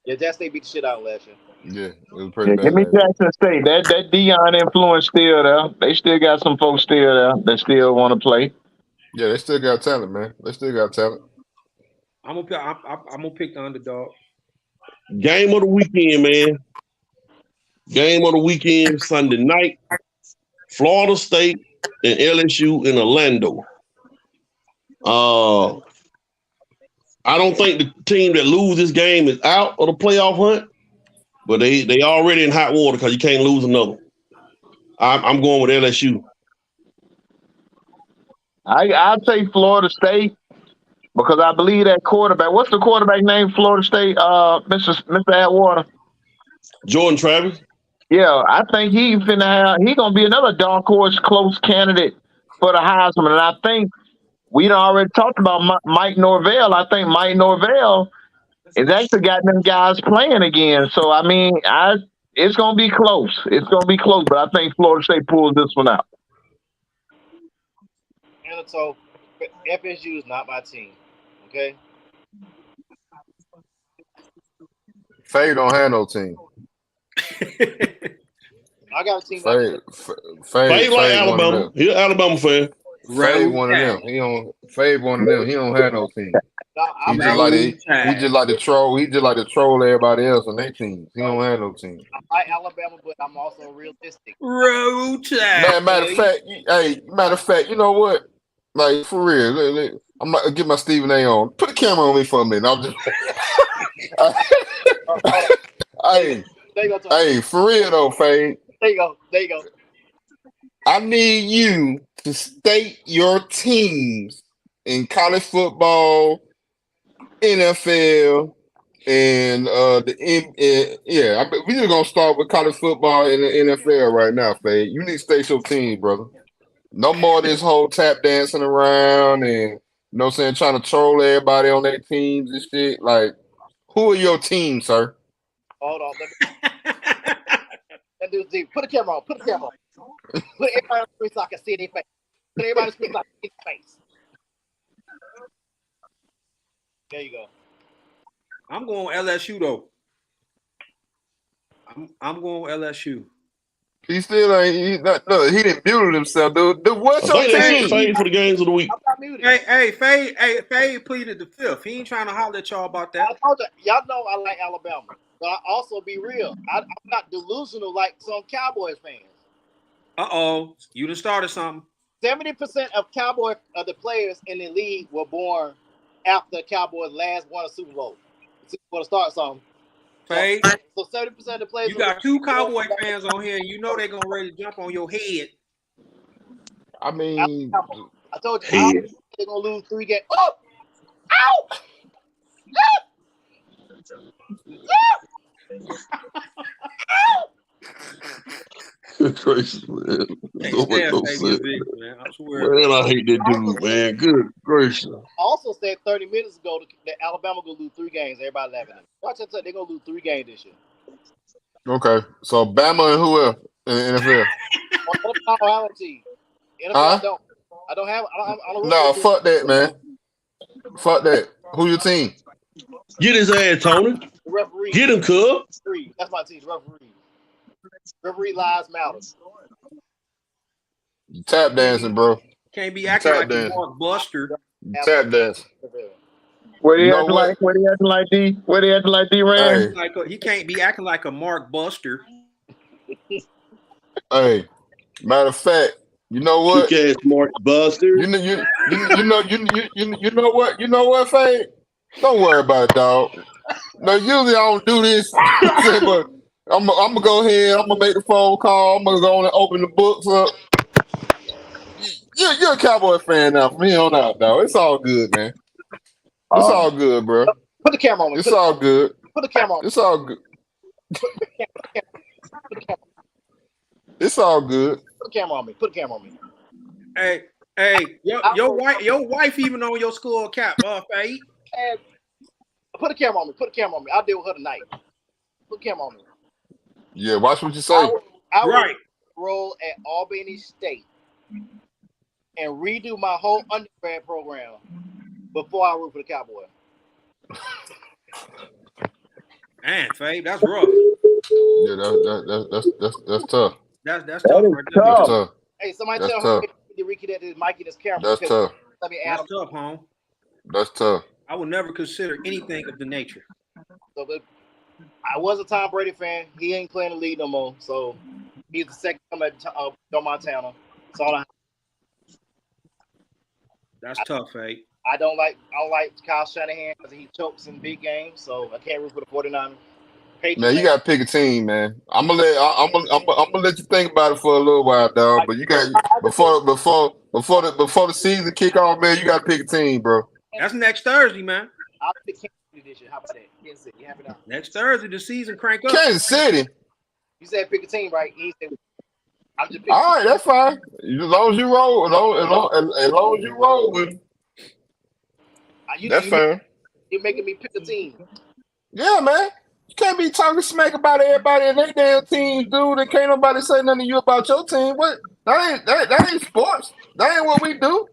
Yeah, Jackson State beat the shit out of last year. Yeah, it was pretty bad. Give me Jackson State. That Deion influence still there. They still got some folks still there that still want to play. Yeah, they still got talent, man. They still got talent. I'm gonna pick the underdog. Game of the weekend, man. Game of the weekend, Sunday night. Florida State and LSU in Orlando. I don't think the team that loses this game is out of the playoff hunt, but they already in hot water because you can't lose another. I'm going with LSU. I'll take Florida State because I believe that quarterback. What's the quarterback name? Florida State, Mr. Atwater. Jordan Travis. Yeah, I think he gonna be another dark horse close candidate for the Heisman. And I think we done already talked about Mike Norvell. I think Mike Norvell is actually got them guys playing again. So I mean, it's gonna be close. It's gonna be close, but I think Florida State pulls this one out. And so FSU is not my team. Okay. Fade don't have no team. I got a team. Fade like Alabama. He's an Alabama fan. Fade one of them. He don't have no team. He just like to troll. He just like to troll everybody else on their teams. He don't have no team. I like Alabama, but I'm also realistic. Road Tide. Matter of fact, you know what? Like for real, I'm gonna get my Stephen A. on. Put the camera on me for a minute. I'm just. Hey, for real though, Fade. There you go. I need you to state your teams in college football, NFL, and we're just gonna start with college football and the NFL right now, Fade. You need to state your team, brother. No more of this whole tap dancing around and you know what I'm saying, trying to troll everybody on their teams and shit. Like, who are your teams, sir? Hold on. That dude's deep. Put the camera on. Put everybody on the screen so I can see their face. Put everybody on the screen so I can see their face. There you go. I'm going LSU though. I'm going LSU. He still ain't. He didn't mute himself, dude. What's your team? Fade for the games of the week. Fade pleaded the fifth. He ain't trying to holler at y'all about that. I told y'all know I like Alabama, but I also be real. I'm not delusional like some Cowboys fans. You done started something. 70% of the players in the league were born after the Cowboys last won a Super Bowl. To start something. Fade. So 70% of the players. You got two Cowboy fans on here, and you know they're gonna ready to jump on your head. I mean, I told you they're gonna lose 3 games. Oh! Ow! Gracious, man. Don't make no sense. Man, I swear. Man, I hate that dude, man. Good gracious. Also said 30 minutes ago that Alabama gonna lose 3 games. Everybody laughing at me. Watch that. They're gonna lose 3 games this year. Okay, so Bama and who else in the NFL? I don't have a team. NFL, I don't have. No, fuck that, man. Fuck that. Who your team? Get his ass, Tony. Referee. Get him, cub. That's my team. Referee. Referee lives matter. You tap dancing, bro. Can't be acting like a Mark Buster. You tap dancing. Where they acting like D Ran? He can't be acting like a Mark Buster. Hey, matter of fact, you know what? Kick ass Mark Buster. You know what, Fade? Don't worry about it, dog. No, usually I don't do this, but I'm gonna go ahead. I'm gonna make the phone call. I'm gonna go on and open the books up. You're a Cowboy fan now. From here on out, dog. It's all good, man. It's all good, bro. Put the camera on me. It's all good. Put the camera on me. It's all good. It's all good. Put the camera on me. Put the camera on me. Hey, your wife even on your skull cap, Fade. Put the camera on me. Put the camera on me. I'll deal with her tonight. Put the camera on me. Yeah, watch what you say. I would roll at Albany State and redo my whole undergrad program before I root for the Cowboys. Man, Fade, that's rough. Yeah, that's tough. That's tough right there. That's tough. Hey, somebody that's tell tough. Ricky that is Mikey this camera. That's tough. Let me That's tough, home. That's tough. I would never consider anything of the nature. So I was a Tom Brady fan. He ain't playing the league no more, so he's the second coming of Joe Montana. That's all I. That's tough, Fade. I don't like Kyle Shanahan because he chokes in big games, so I can't root for the 49ers. Man, you gotta pick a team, man. I'm gonna let you think about it for a little while, dog. But you got before the season kick off, man. You gotta pick a team, bro. That's next Thursday, man. I'll pick Kansas City this year. How about that? Kansas City. You happy now? Next Thursday, the season crank up. Kansas City. You said pick a team, right? He said, I'm just picking. All right, that's fine. As long as you roll, as long as you roll with them. That's fine. You're making me pick a team. Yeah, man. You can't be talking smack about everybody in their damn team, dude, and can't nobody say nothing to you about your team. What? That ain't sports. That ain't what we do.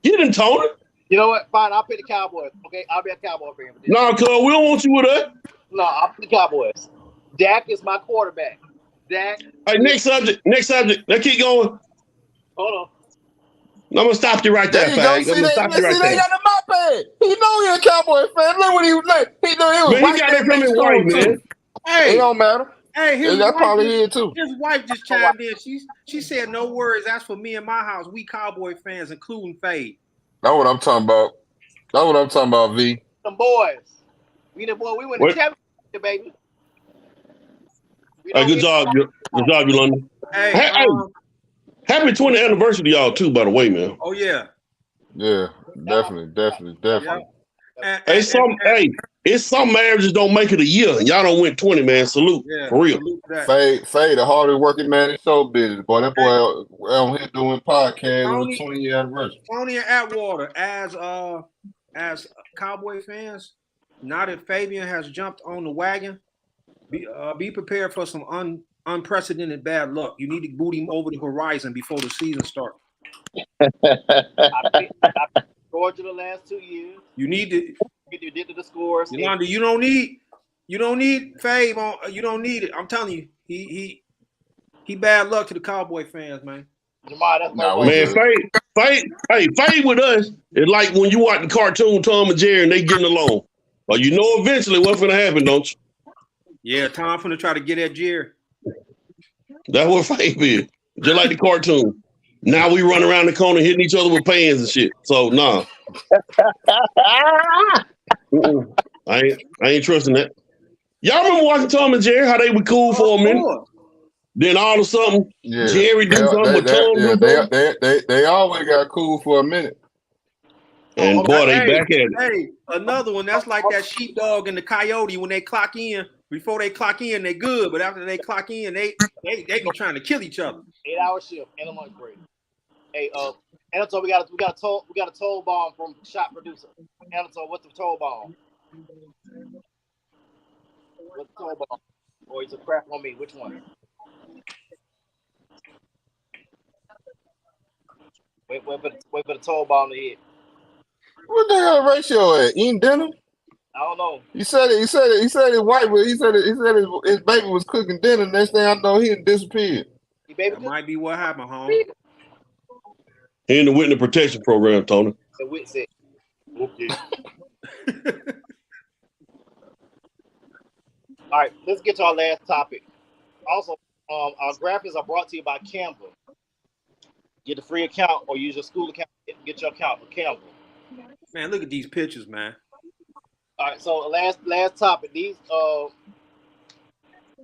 You didn't tone it. You know what? Fine, I'll pick the Cowboys. Okay, I'll be a Cowboy fan. No, cuz we don't want you with that. No, I'll pick the Cowboys. Dak is my quarterback. Dak. Hey, next subject. Let's keep going. Hold on. I'm gonna stop you right there, Fag. I'm gonna stop you right there. They got the mop pad. He know he a Cowboy fan. Look what he was like. He knew he was Man, he got that from his wife, man. Hey, it don't matter. Hey, that's probably here too. His wife just chimed in. She said, "No worries. As for me and my house, we Cowboy fans, including Fade." That's what I'm talking about. That's what I'm talking about, V. Some boys. We win the championship, baby. Hey, good job, you London. Hey, happy 20th anniversary to y'all too, by the way, man. Oh yeah. Yeah, definitely. Yeah. It's some marriages don't make it a year, and y'all don't win 20, man. Salute, for real. Fade, the hardest working man in show business, boy. That boy on here doing podcasts on the 20-year anniversary. Tony and Atwater, as Cowboy fans, now that Fabian has jumped on the wagon, be prepared for some unprecedented bad luck. You need to boot him over the horizon before the season starts. I picked Georgia the last 2 years. You need to get to the scores. Yolanda, you don't need Fave on. You don't need it. I'm telling you, he bad luck to the Cowboy fans, man. Jamal, that's Fade with us is like when you watch the cartoon Tom and Jerry and they getting along. Well, you know eventually what's gonna happen, don't you? Yeah, Tom finna try to get at Jerry. That's what Fave is. Just like the cartoon. Now we run around the corner hitting each other with pans and shit. So nah. I ain't trusting that. Y'all remember watching Tom and Jerry, how they were cool for a minute? Then all of a sudden, Jerry do something with Tom. They always got cool for a minute. And boy, they back at it. Hey, another one that's like that sheepdog and the coyote when they clock in. Before they clock in, they good, but after they clock in, they be trying to kill each other. 8-hour shift and a lunch break. Hey, Anatol, we got a toll bomb from shop producer. Anatol, what's the toll bomb? What's the toll bomb? Or is it crap on me? Which one? Wait for the toll bomb to hit. What the hell ratio at? Eating dinner? I don't know. He said his wife was. He said his baby was cooking dinner. Next thing I know, he had disappeared. That might be what happened, home. He in the witness protection program, Tony. The wit said, okay. All right, let's get to our last topic. Also, our graphics are brought to you by Canva. Get a free account or use your school account. Get your account with Canva. Man, look at these pictures, man. All right, so last topic. These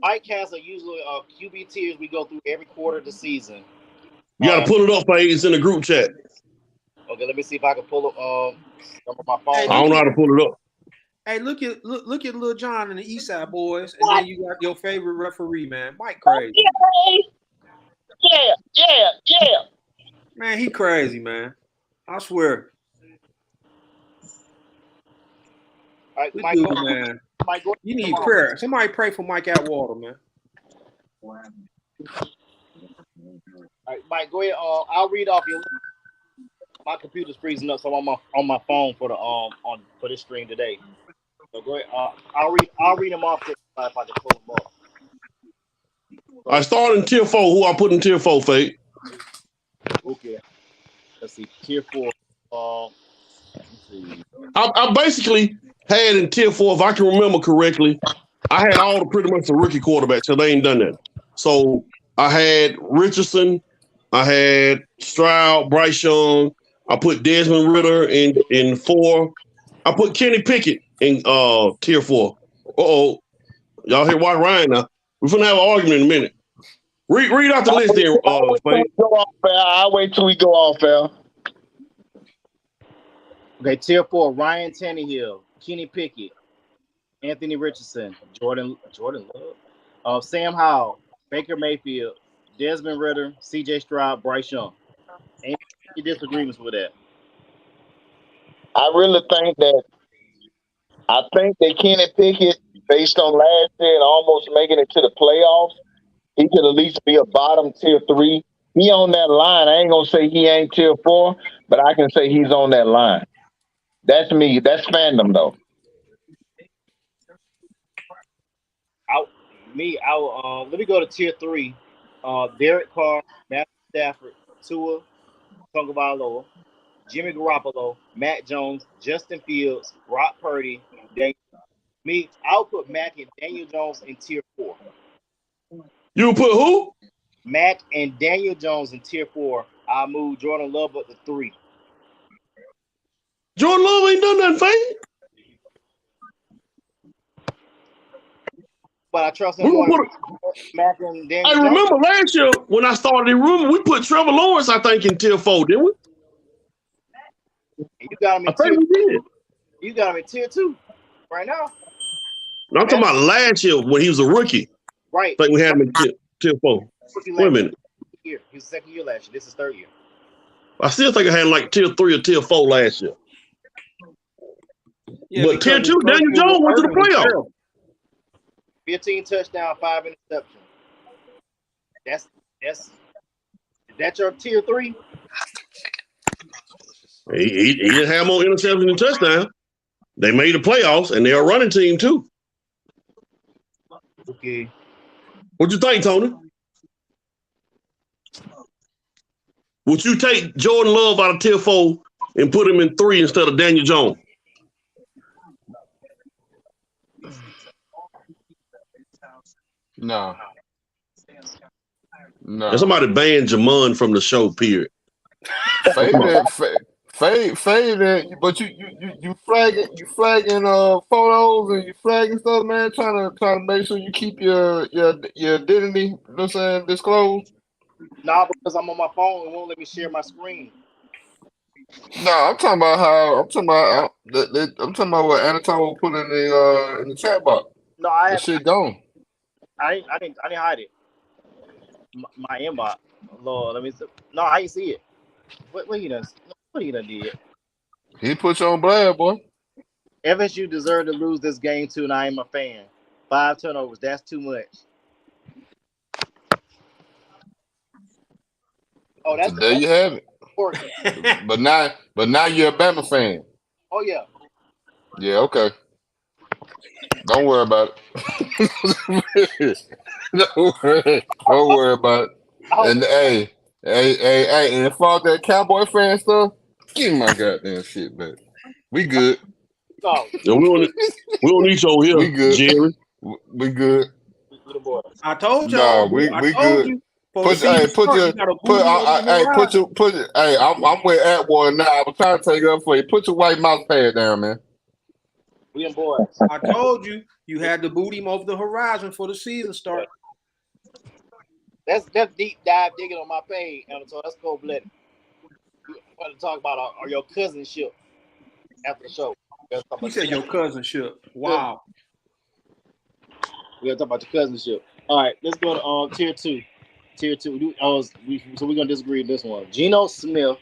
podcasts are usually QB tiers we go through every quarter of the season. You gotta pull it up, Fade. It's in the group chat. Okay, let me see if I can pull it on my phone. I don't know how to pull it up. Hey, look at Lil John and the East Side Boys, and then you got your favorite referee, man, Mike Crazy. Yeah. Man, he crazy, man. I swear. All right, Mike, man. You need prayer. Somebody pray for Mike Atwater, man. All right, Mike, go ahead. I'll read off your. My computer's freezing up, so I'm on my phone for for this stream today. So go ahead. I'll read them off if I can pull them up. I started in tier 4. Who I put in tier 4, Fade? Okay. Let's see. Tier 4. Let's see. I basically had in tier 4, if I can remember correctly, I had all the pretty much the rookie quarterbacks, so they ain't done that. So I had Richardson, I had Stroud, Bryce Young, I put Desmond Ritter in 4. I put Kenny Pickett in tier 4. Uh-oh. Y'all hear White Ryan now. We're gonna have an argument in a minute. Read out the list there, Fade. I'll wait till we go off, Al. Okay, tier 4, Ryan Tannehill, Kenny Pickett, Anthony Richardson, Jordan Love, Sam Howell, Baker Mayfield, Desmond Ritter, CJ Stroud, Bryce Young. Any disagreements with that? I really think that Kenny Pickett, based on last year and almost making it to the playoffs, he could at least be a bottom tier 3. He on that line. I ain't gonna say he ain't tier 4, but I can say he's on that line. That's me. That's fandom though. Let me go to tier 3. Derek Carr, Matthew Stafford, Tua Tagovailoa, Jimmy Garoppolo, Matt Jones, Justin Fields, Brock Purdy, I'll put Mac and Daniel Jones in tier 4. You put who? Mac and Daniel Jones in tier 4. I'll move Jordan Love up to 3. Jordan Love ain't done nothing, Fade. But I trust him more than Mac and Daniel Jones. I remember last year when I started in room, we put Trevor Lawrence, I think, in tier 4, didn't we? You got him in tier 2. You got him in tier 2 right now. No, I'm talking about last year when he was a rookie. Right. I think we had him in tier 4. Wait a minute. He was second year last year. This is third year. I still think I had him like tier 3 or tier 4 last year. Yeah, but tier 2, Daniel Jones went to the playoffs. 15 touchdown, 5 interceptions. That's your tier 3? He didn't have more interceptions and touchdowns. They made the playoffs, and they're a running team too. Okay. What you think, Tony? Would you take Jordan Love out of tier 4 and put him in 3 instead of Daniel Jones? No. And somebody banned Jamon from the show, period. Fade, but you flagging photos and you flagging stuff, man. Trying to make sure you keep your identity. You know what I'm saying? Disclosed. Nah, because I'm on my phone and won't let me share my screen. No, I'm talking about what Anatole put in the chat box. No, I that shit gone. I didn't hide it. My inbox. Lord, let me see. No, I didn't see it. What he done? What he done did? He put you on blast, boy. FSU deserved to lose this game too, and I am a fan. 5 turnovers. That's too much. Oh, that's there you have it. but now you're a Bama fan. Oh yeah. Yeah. Okay. Don't worry about it. Don't worry about it. And hey, and as far as that Cowboy fan stuff, give me my goddamn shit back. We good. No. Yeah, we don't need you over here, we good. Jerry. We good. I told y'all. No, we told good. You, I'm with Atwater now. I was trying to take it up for you. Put your white mouse pad down, man. We in boys. I told you had to boot him over the horizon for the season start. That's deep dive digging on my page, so that's cold-blooded. We want to talk about your cousinship after the show. You said your cousinship. Wow. We're gonna talk about your cousinship. All right, let's go to tier 2. Tier 2. So we're gonna disagree with this one. Geno Smith,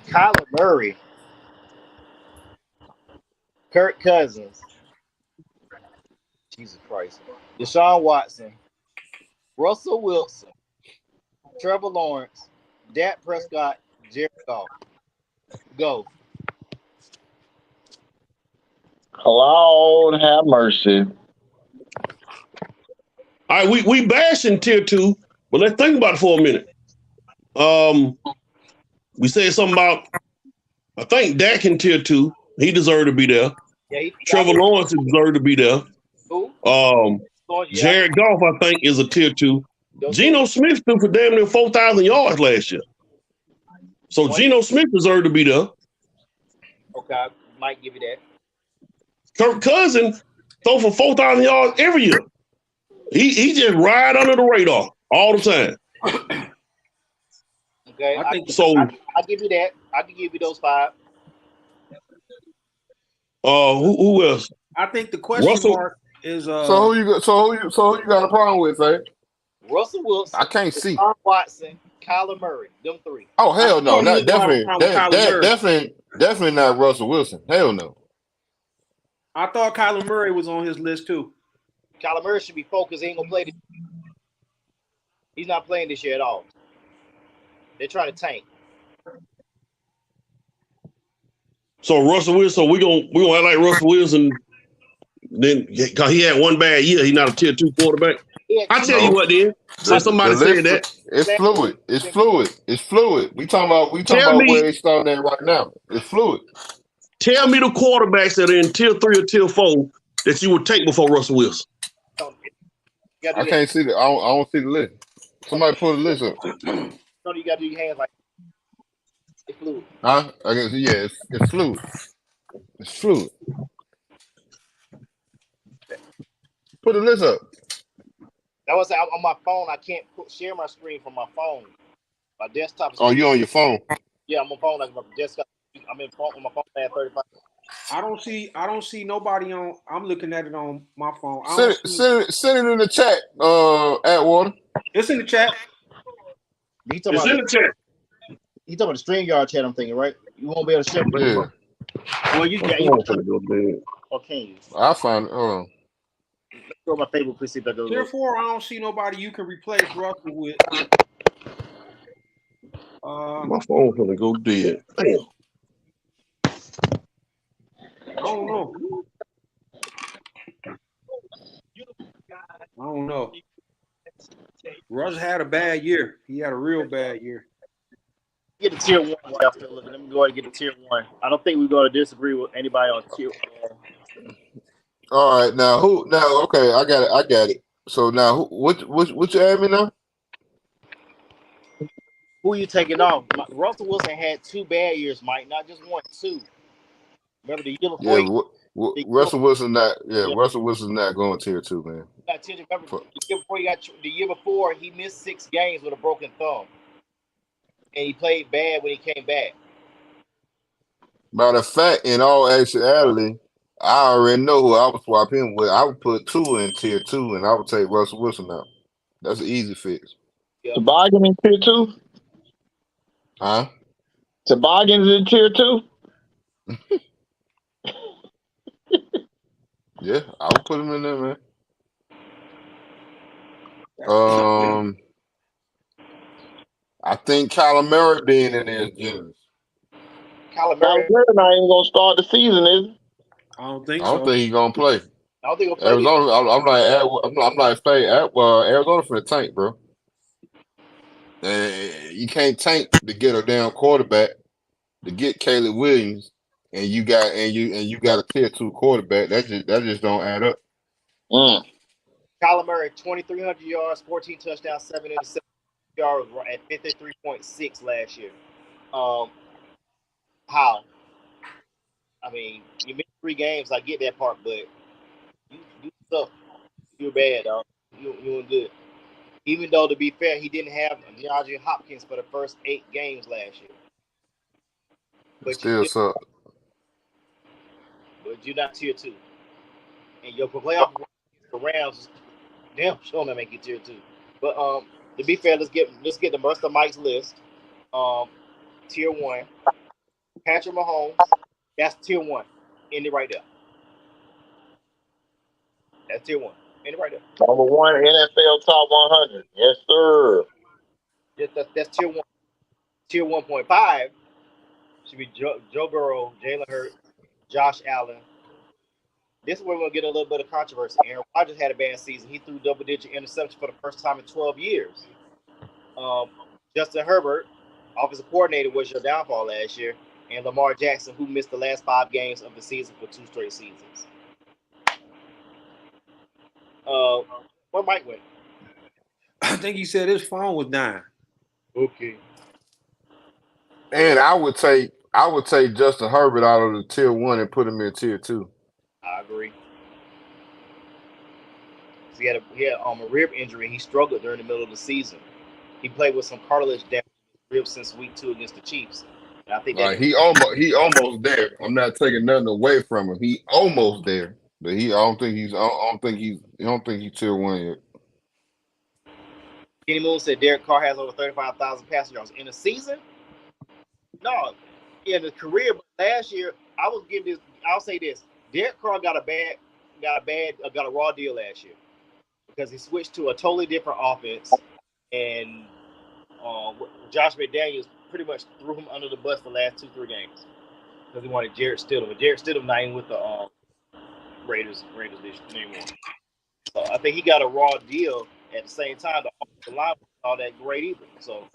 Kyler Murray, Kirk Cousins, Jesus Christ, Deshaun Watson, Russell Wilson, Trevor Lawrence, Dak Prescott, Jared Goff. Go. Lord have mercy. All right, we bashing tier 2, but let's think about it for a minute. We said something about, I think Dak in tier 2. He deserved to be there. Yeah, Trevor Lawrence deserved to be there. Who? Jared Goff, I think, is a tier 2. Geno Smith threw for damn near 4,000 yards last year. So Geno Smith deserved to be there. Okay, might give you that. Kirk Cousins throw for 4,000 yards every year. He just ride under the radar all the time. Okay, I think so. I'll give you that. I can give you those 5. Who else? I think the question mark is So who you got a problem with, eh? Russell Wilson. I can't see. Deshaun Watson, Kyler Murray, them 3. Oh hell no, not definitely not Russell Wilson. Hell no. I thought Kyler Murray was on his list too. Kyler Murray should be focused. He ain't gonna play this year. He's not playing this year at all. They're trying to tank. So Russell Wilson, so we gonna act like Russell Wilson. Then because he had one bad year, he's not a tier 2 quarterback. I tell you what, then. So somebody said that. It's fluid. It's fluid. It's fluid. We talking about where they starting at right now. It's fluid. Tell me the quarterbacks that are in tier 3 or tier 4 that you would take before Russell Wilson. I can't see I don't see the list. Somebody put a list up. No, you gotta do your hands like it's fluid. Huh? I guess it's fluid. It's fluid. Put a list up. That was on my phone. I can't share my screen from my phone. My desktop is you on your phone? Yeah, I'm on phone. Like my desktop. I'm in phone on my phone at 35. I don't see nobody on. I'm looking at it on my phone. Send it in the chat, Atwater. It's in the chat. It's in the chat. He's talking about the StreamYard chat, I'm thinking, right? You won't be able to share. Yeah. Well, you or can you? I'll find it. Hold on. Throw my favorite. Please see if that goes. Tier 4, I don't see nobody you can replace Russell with. My phone's gonna go dead. Damn. I don't know. Russ had a bad year. He had a real bad year. Get the tier 1 while y'all still looking. Let me go ahead and get the tier 1. I don't think we're going to disagree with anybody on tier 1. All right, now who? Now, okay, I got it. So now, what you add me now? Who you taking off? Russell Wilson had 2 bad years, Mike. Not just 1, 2. Remember the year before? Yeah, Russell Wilson not. Yeah, Russell Wilson's not going tier 2, man. Remember the year before he missed 6 games with a broken thumb, and he played bad when he came back. Matter of fact, in all actuality, I already know who I would swap him with. I would put 2 in tier 2, and I would take Russell Wilson out. That's an easy fix. Toboggan in tier 2? Huh? Toboggan's in tier 2? Yeah, I would put him in there, man. I think Kyler Murray being in there is generous. Kyler Murray not even gonna start the season, is he? I don't think so. I don't think he's gonna play. I don't think he'll play. Arizona. I'm like, Arizona for the tank, bro. You can't tank to get a damn quarterback to get Caleb Williams, and you got a tier 2 quarterback. That just don't add up. Kyler Murray, 2,300 yards, 14 touchdowns, 7 interceptions, yards at 53.6 last year. How? I mean, you missed 3 games. I get that part, but you suck. You're bad, dog. You were good. Even though, to be fair, he didn't have DeAndre Hopkins for the first 8 games last year. But still suck. But you're not tier 2. And your playoff the Rams, damn sure to make you tier 2. But to be fair, let's get the rest of Mike's list. Tier 1, Patrick Mahomes. That's tier 1. End it right there. That's tier 1. End it right there. Number 1 NFL top 100. Yes, sir. That's tier 1. Tier 1.5 should be Joe Burrow, Jalen Hurts, Josh Allen. This is where we're going to get a little bit of controversy. Aaron Rodgers had a bad season. He threw double-digit interceptions for the first time in 12 years. Justin Herbert, offensive coordinator, was your downfall last year. and Lamar Jackson, who missed the last 5 games of the season for 2 straight seasons. Where Mike went? I think he said his phone was dying. Okay. And I would take Justin Herbert out of the tier 1 and put him in tier 2. I agree. He had a rib injury. He struggled during the middle of the season. He played with some cartilage damage in his ribs since week 2 against the Chiefs. And I think that He almost there. I'm not taking nothing away from him. He almost there, but I don't think he's tier 1 yet. Kenny Moon said Derek Carr has over 35,000 passing yards in a season. No, in his career, but last year I'll say this: Derek Carr got a raw deal last year because he switched to a totally different offense, and Josh McDaniels pretty much threw him under the bus the last 2-3 games because he wanted Jarrett Stidham. But Jarrett Stidham not even with the Raiders this anymore. So I think he got a raw deal. At the same time, the line was all that great either. So,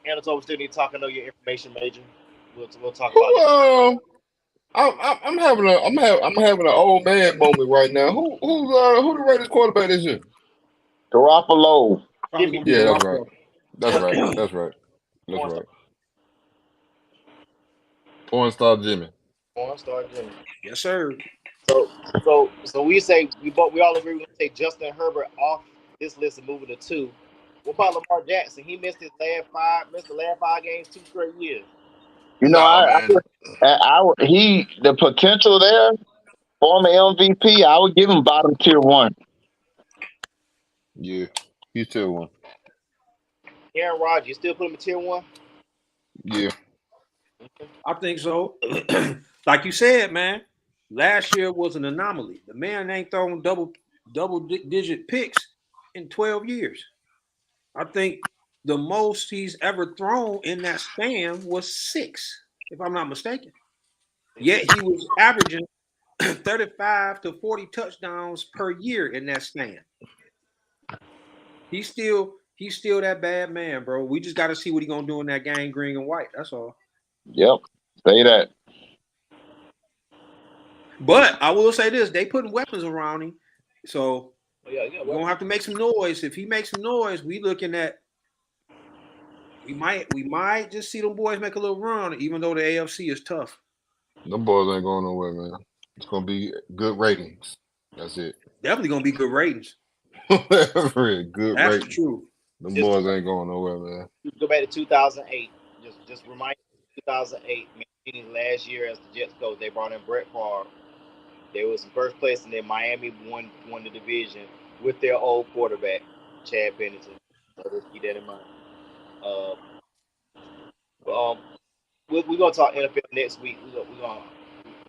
Anatole, we still need to talk. I know your information major. We'll talk about it. I'm having an old man moment right now. Who the Raiders quarterback this year? Garoppolo. Yeah, that's right. That's right. Porn star Jimmy. Yes, sir. So we say we all agree we're gonna take Justin Herbert off this list and move it to 2. What about Lamar Jackson? He missed the last 5 games 2 straight years. You know, the potential there, former MVP, I would give him bottom tier 1. Yeah, he's tier 1. Aaron Rodgers, you still put him in tier 1? Yeah. I think so. Like you said, man, last year was an anomaly. The man ain't thrown double-digit picks in 12 years. I think the most he's ever thrown in that span was 6, if I'm not mistaken. Yet he was averaging 35 to 40 touchdowns per year in that span. He's still that bad man, bro. We just got to see what he's gonna do in that game, green and white. That's all. Yep, say that. But I will say this: they putting weapons around him, so we're gonna have to make some noise. If he makes some noise, we looking at we might just see them boys make a little run, even though the AFC is tough. Them boys ain't going nowhere, man. It's gonna be good ratings. That's it. Definitely gonna be good ratings. Good That's ratings. true. Them boys ain't going nowhere, man. Go back to 2008. Just remind you, 2008, meaning last year as the Jets coach, they brought in Brett Favre. They was in first place, and then Miami won the division with their old quarterback, Chad Pennington. So just keep that in mind. We're gonna talk NFL next week.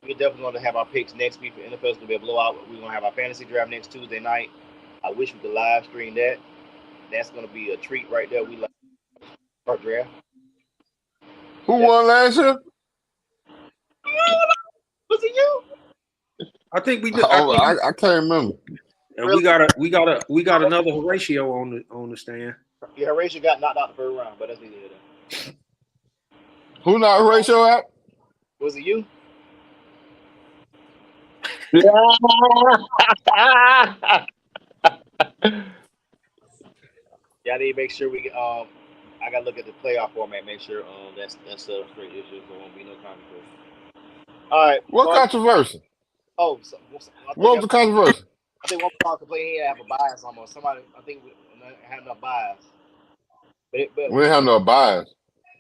We're definitely gonna have our picks next week for NFL. It's gonna be a blowout. We're gonna have our fantasy draft next Tuesday night. I wish we could live stream that. That's gonna be a treat right there. We like our draft. Who won last year? Was it you? I think we did. I can't remember. And we got another Horatio on the stand. Yeah, Horatio got knocked out the first round, but that's neither here nor there. Who knocked Horatio out? Was it you? Yeah, I need to make sure we I gotta look at the playoff format, make sure that's a straight issue, so there won't be no controversy. All right. What controversy? Oh, what was the controversy? I think one person complained he have a bias almost. Somebody, I think we had enough bias. But we didn't have no bias.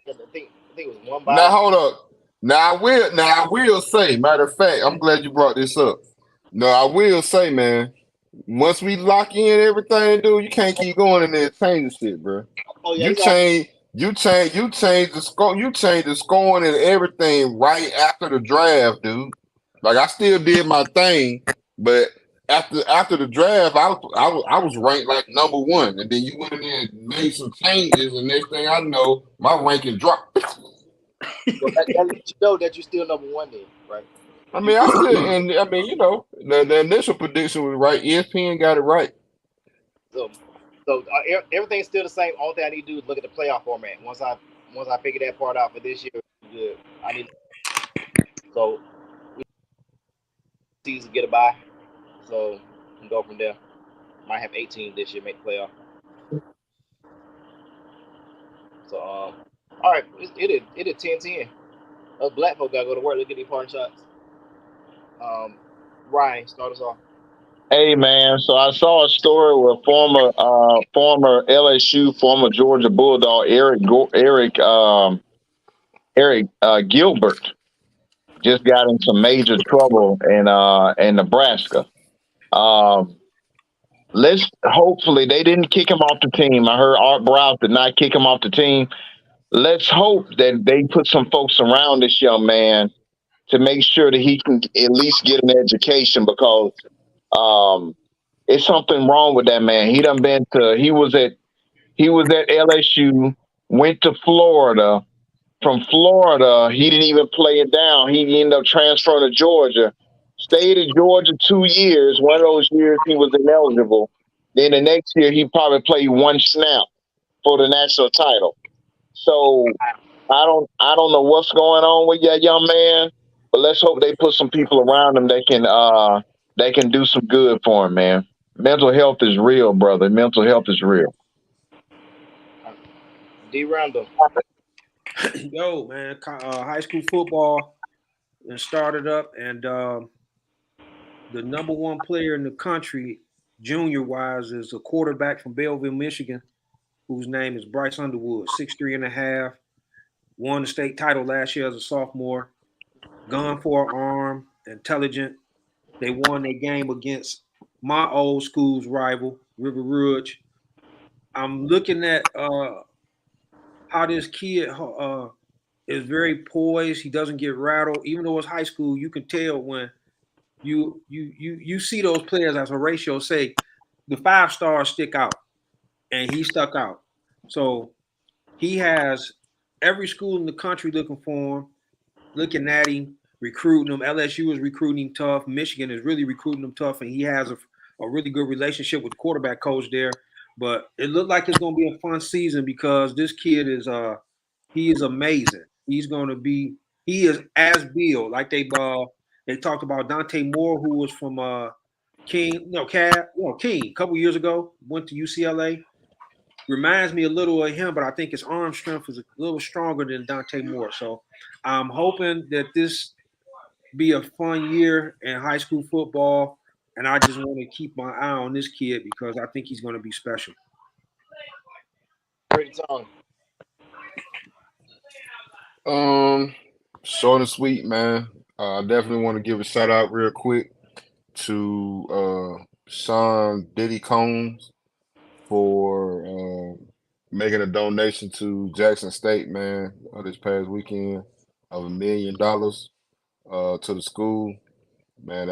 I think it was one bias. Now hold up. Now I will say, matter of fact, I'm glad you brought this up. No, I will say, man, once we lock in everything, dude, you can't keep going in there changing shit, bro. Oh, yeah, you change the score, you change the scoring and everything right after the draft, dude. Like I still did my thing, but after the draft, I was ranked like number 1, and then you went in there and made some changes, and next thing I know, my ranking dropped. Well, that lets you know that you're still number 1 then, right? I mean, you know, the initial prediction was right. ESPN got it right. So everything's still the same. All thing I need to do is look at the playoff format. Once I once I figure that part out for this year, good. I need so we season get a bye, so we can go from there. Might have 18 this year make the playoff. So all right, it is 10-10. Us black folk gotta go to work. Look at these parting shots. Ryan, start us off. Hey man, so I saw a story where former LSU, former Georgia Bulldog Eric Gilbert just got in some major trouble in Nebraska. Um, let's hopefully they didn't kick him off the team. I heard Art Browse did not kick him off the team. Let's hope that they put some folks around this young man to make sure that he can at least get an education because um, it's something wrong with that man. He was at LSU, went to Florida. From Florida, he didn't even play it down. He ended up transferring to Georgia. Stayed at Georgia 2 years. One of those years he was ineligible. Then the next year he probably played one snap for the national title. So I don't know what's going on with that young man, but let's hope they put some people around him that can do some good for him, man. Mental health is real, brother. Mental health is real. D. Randall. Yo, man, high school football and started up, and the number one player in the country, junior wise, is a quarterback from Belleville, Michigan, whose name is Bryce Underwood, 6'3.5", won the state title last year as a sophomore, gun for an arm, intelligent. They won their game against my old school's rival, River Rouge. I'm looking at how this kid is very poised. He doesn't get rattled. Even though it's high school, you can tell when you see those players, as Horatio say, the 5 stars stick out, and he stuck out. So he has every school in the country looking for him, looking at him, recruiting him. LSU is recruiting him tough. Michigan is really recruiting him tough, and he has a really good relationship with the quarterback coach there. But it looked like it's going to be a fun season because this kid is he is amazing. He is as Bill, like they talked about Dante Moore, who was from King a couple years ago, went to UCLA. Reminds me a little of him, but I think his arm strength is a little stronger than Dante Moore. So I'm hoping that this be a fun year in high school football, and I just want to keep my eye on this kid because I think he's going to be special. Pretty Tone. Short and sweet, man. I definitely want to give a shout out real quick to Sean Diddy Combs for making a donation to Jackson State, man, this past weekend of $1 million to the school. Man,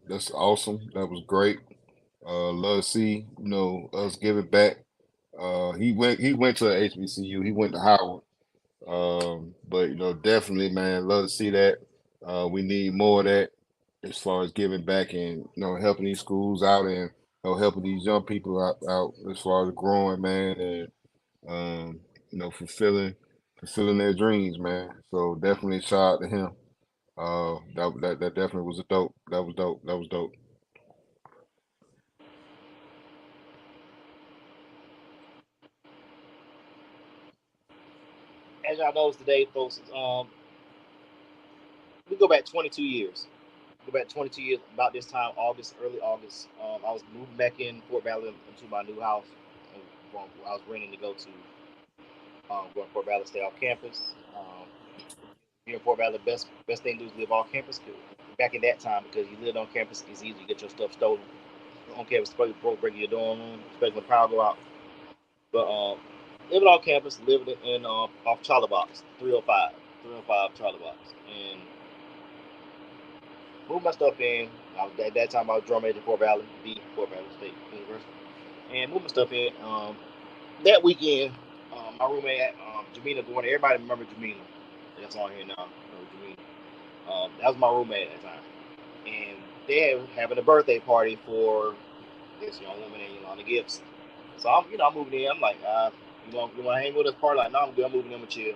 that's awesome. That was great. Love to see, us give it back. He went to HBCU. He went to Howard. But definitely, man, love to see that. We need more of that as far as giving back and helping these schools out and helping these young people out as far as growing, man, and fulfilling their dreams, man. So definitely shout out to him. That definitely was dope. That was dope. That was dope. As y'all knows today, folks, we go back 22 years. Go back 22 years, about this time, early August. I was moving back in Fort Valley into my new house. I was renting to go to going to Fort Valley, stay off campus. Here in Fort Valley, best thing to do is live off campus. Back in that time, because you lived on campus, it's easy to get your stuff stolen. On campus, before breaking your dorm room, especially when power go out. But living on campus, living in off Charlie Box, 305 Charlie Box, and moved my stuff in. At that time, I was drum major Fort Valley State University, and moved my stuff in. That weekend, my roommate, Jamina Gordon, everybody remember Jamina. That's on here now. Jamina. That was my roommate at that time, and they were having a birthday party for this young woman and the gifts. So I'm moving in. I'm like, you want to hang with us? Party? Like, no, I'm good. I'm moving in with you.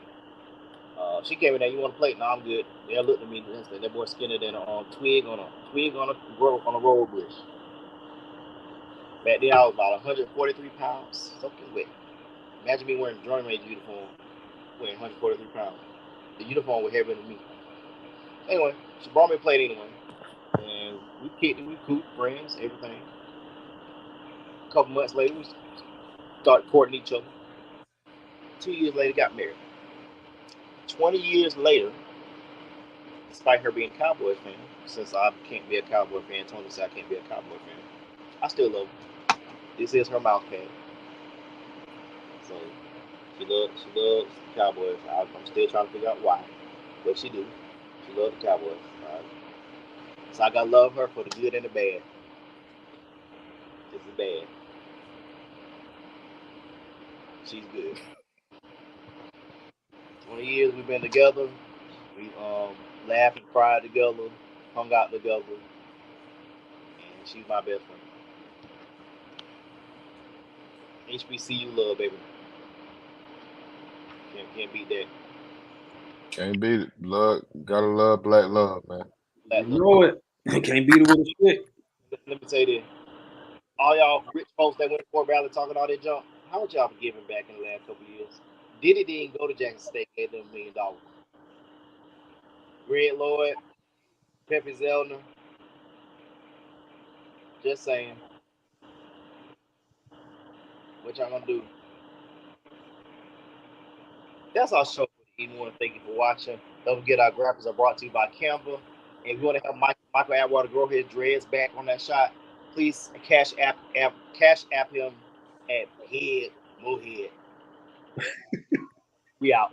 She came in there. You want to play? No, I'm good. They looked at me and said, "That boy skinnier than a twig on a road bush." Back then, I was about 143 pounds, soaking wet. Imagine me wearing Journey Made uniform, weighing 143 pounds. The uniform was heavier than me. Anyway, she brought me a plate anyway, and we kicked it, we cooped, friends, everything. A couple months later, we started courting each other. 2 years later, got married. 20 years later, despite her being a Cowboys fan, since I can't be a Cowboy fan, Tony said I can't be a Cowboy fan, I still love her. This is her mouth pad. So she loves the Cowboys. I'm still trying to figure out why, but she do. She loves the Cowboys. So I gotta love her for the good and the bad. Just the bad. She's good. 20 years we've been together. We laughed and cried together, hung out together, and she's my best friend. HBCU love, baby. Can't beat that. Can't beat it. Love, gotta love black love, man. Black You love. know it. Can't beat it with a stick. Let me say this. All y'all rich folks that went to Fort Valley talking all that junk, how much y'all been giving back in the last couple of years? Diddy didn't go to Jackson State, gave them $1 million. Greg Lloyd, Pepe Zellner, just saying. What y'all gonna do? That's our show for the evening. I want to thank you for watching. Don't forget our graphics are brought to you by Canva. And if you want to help Michael Atwater grow his dreads back on that shot, please cash app him at Head Mohead. We out.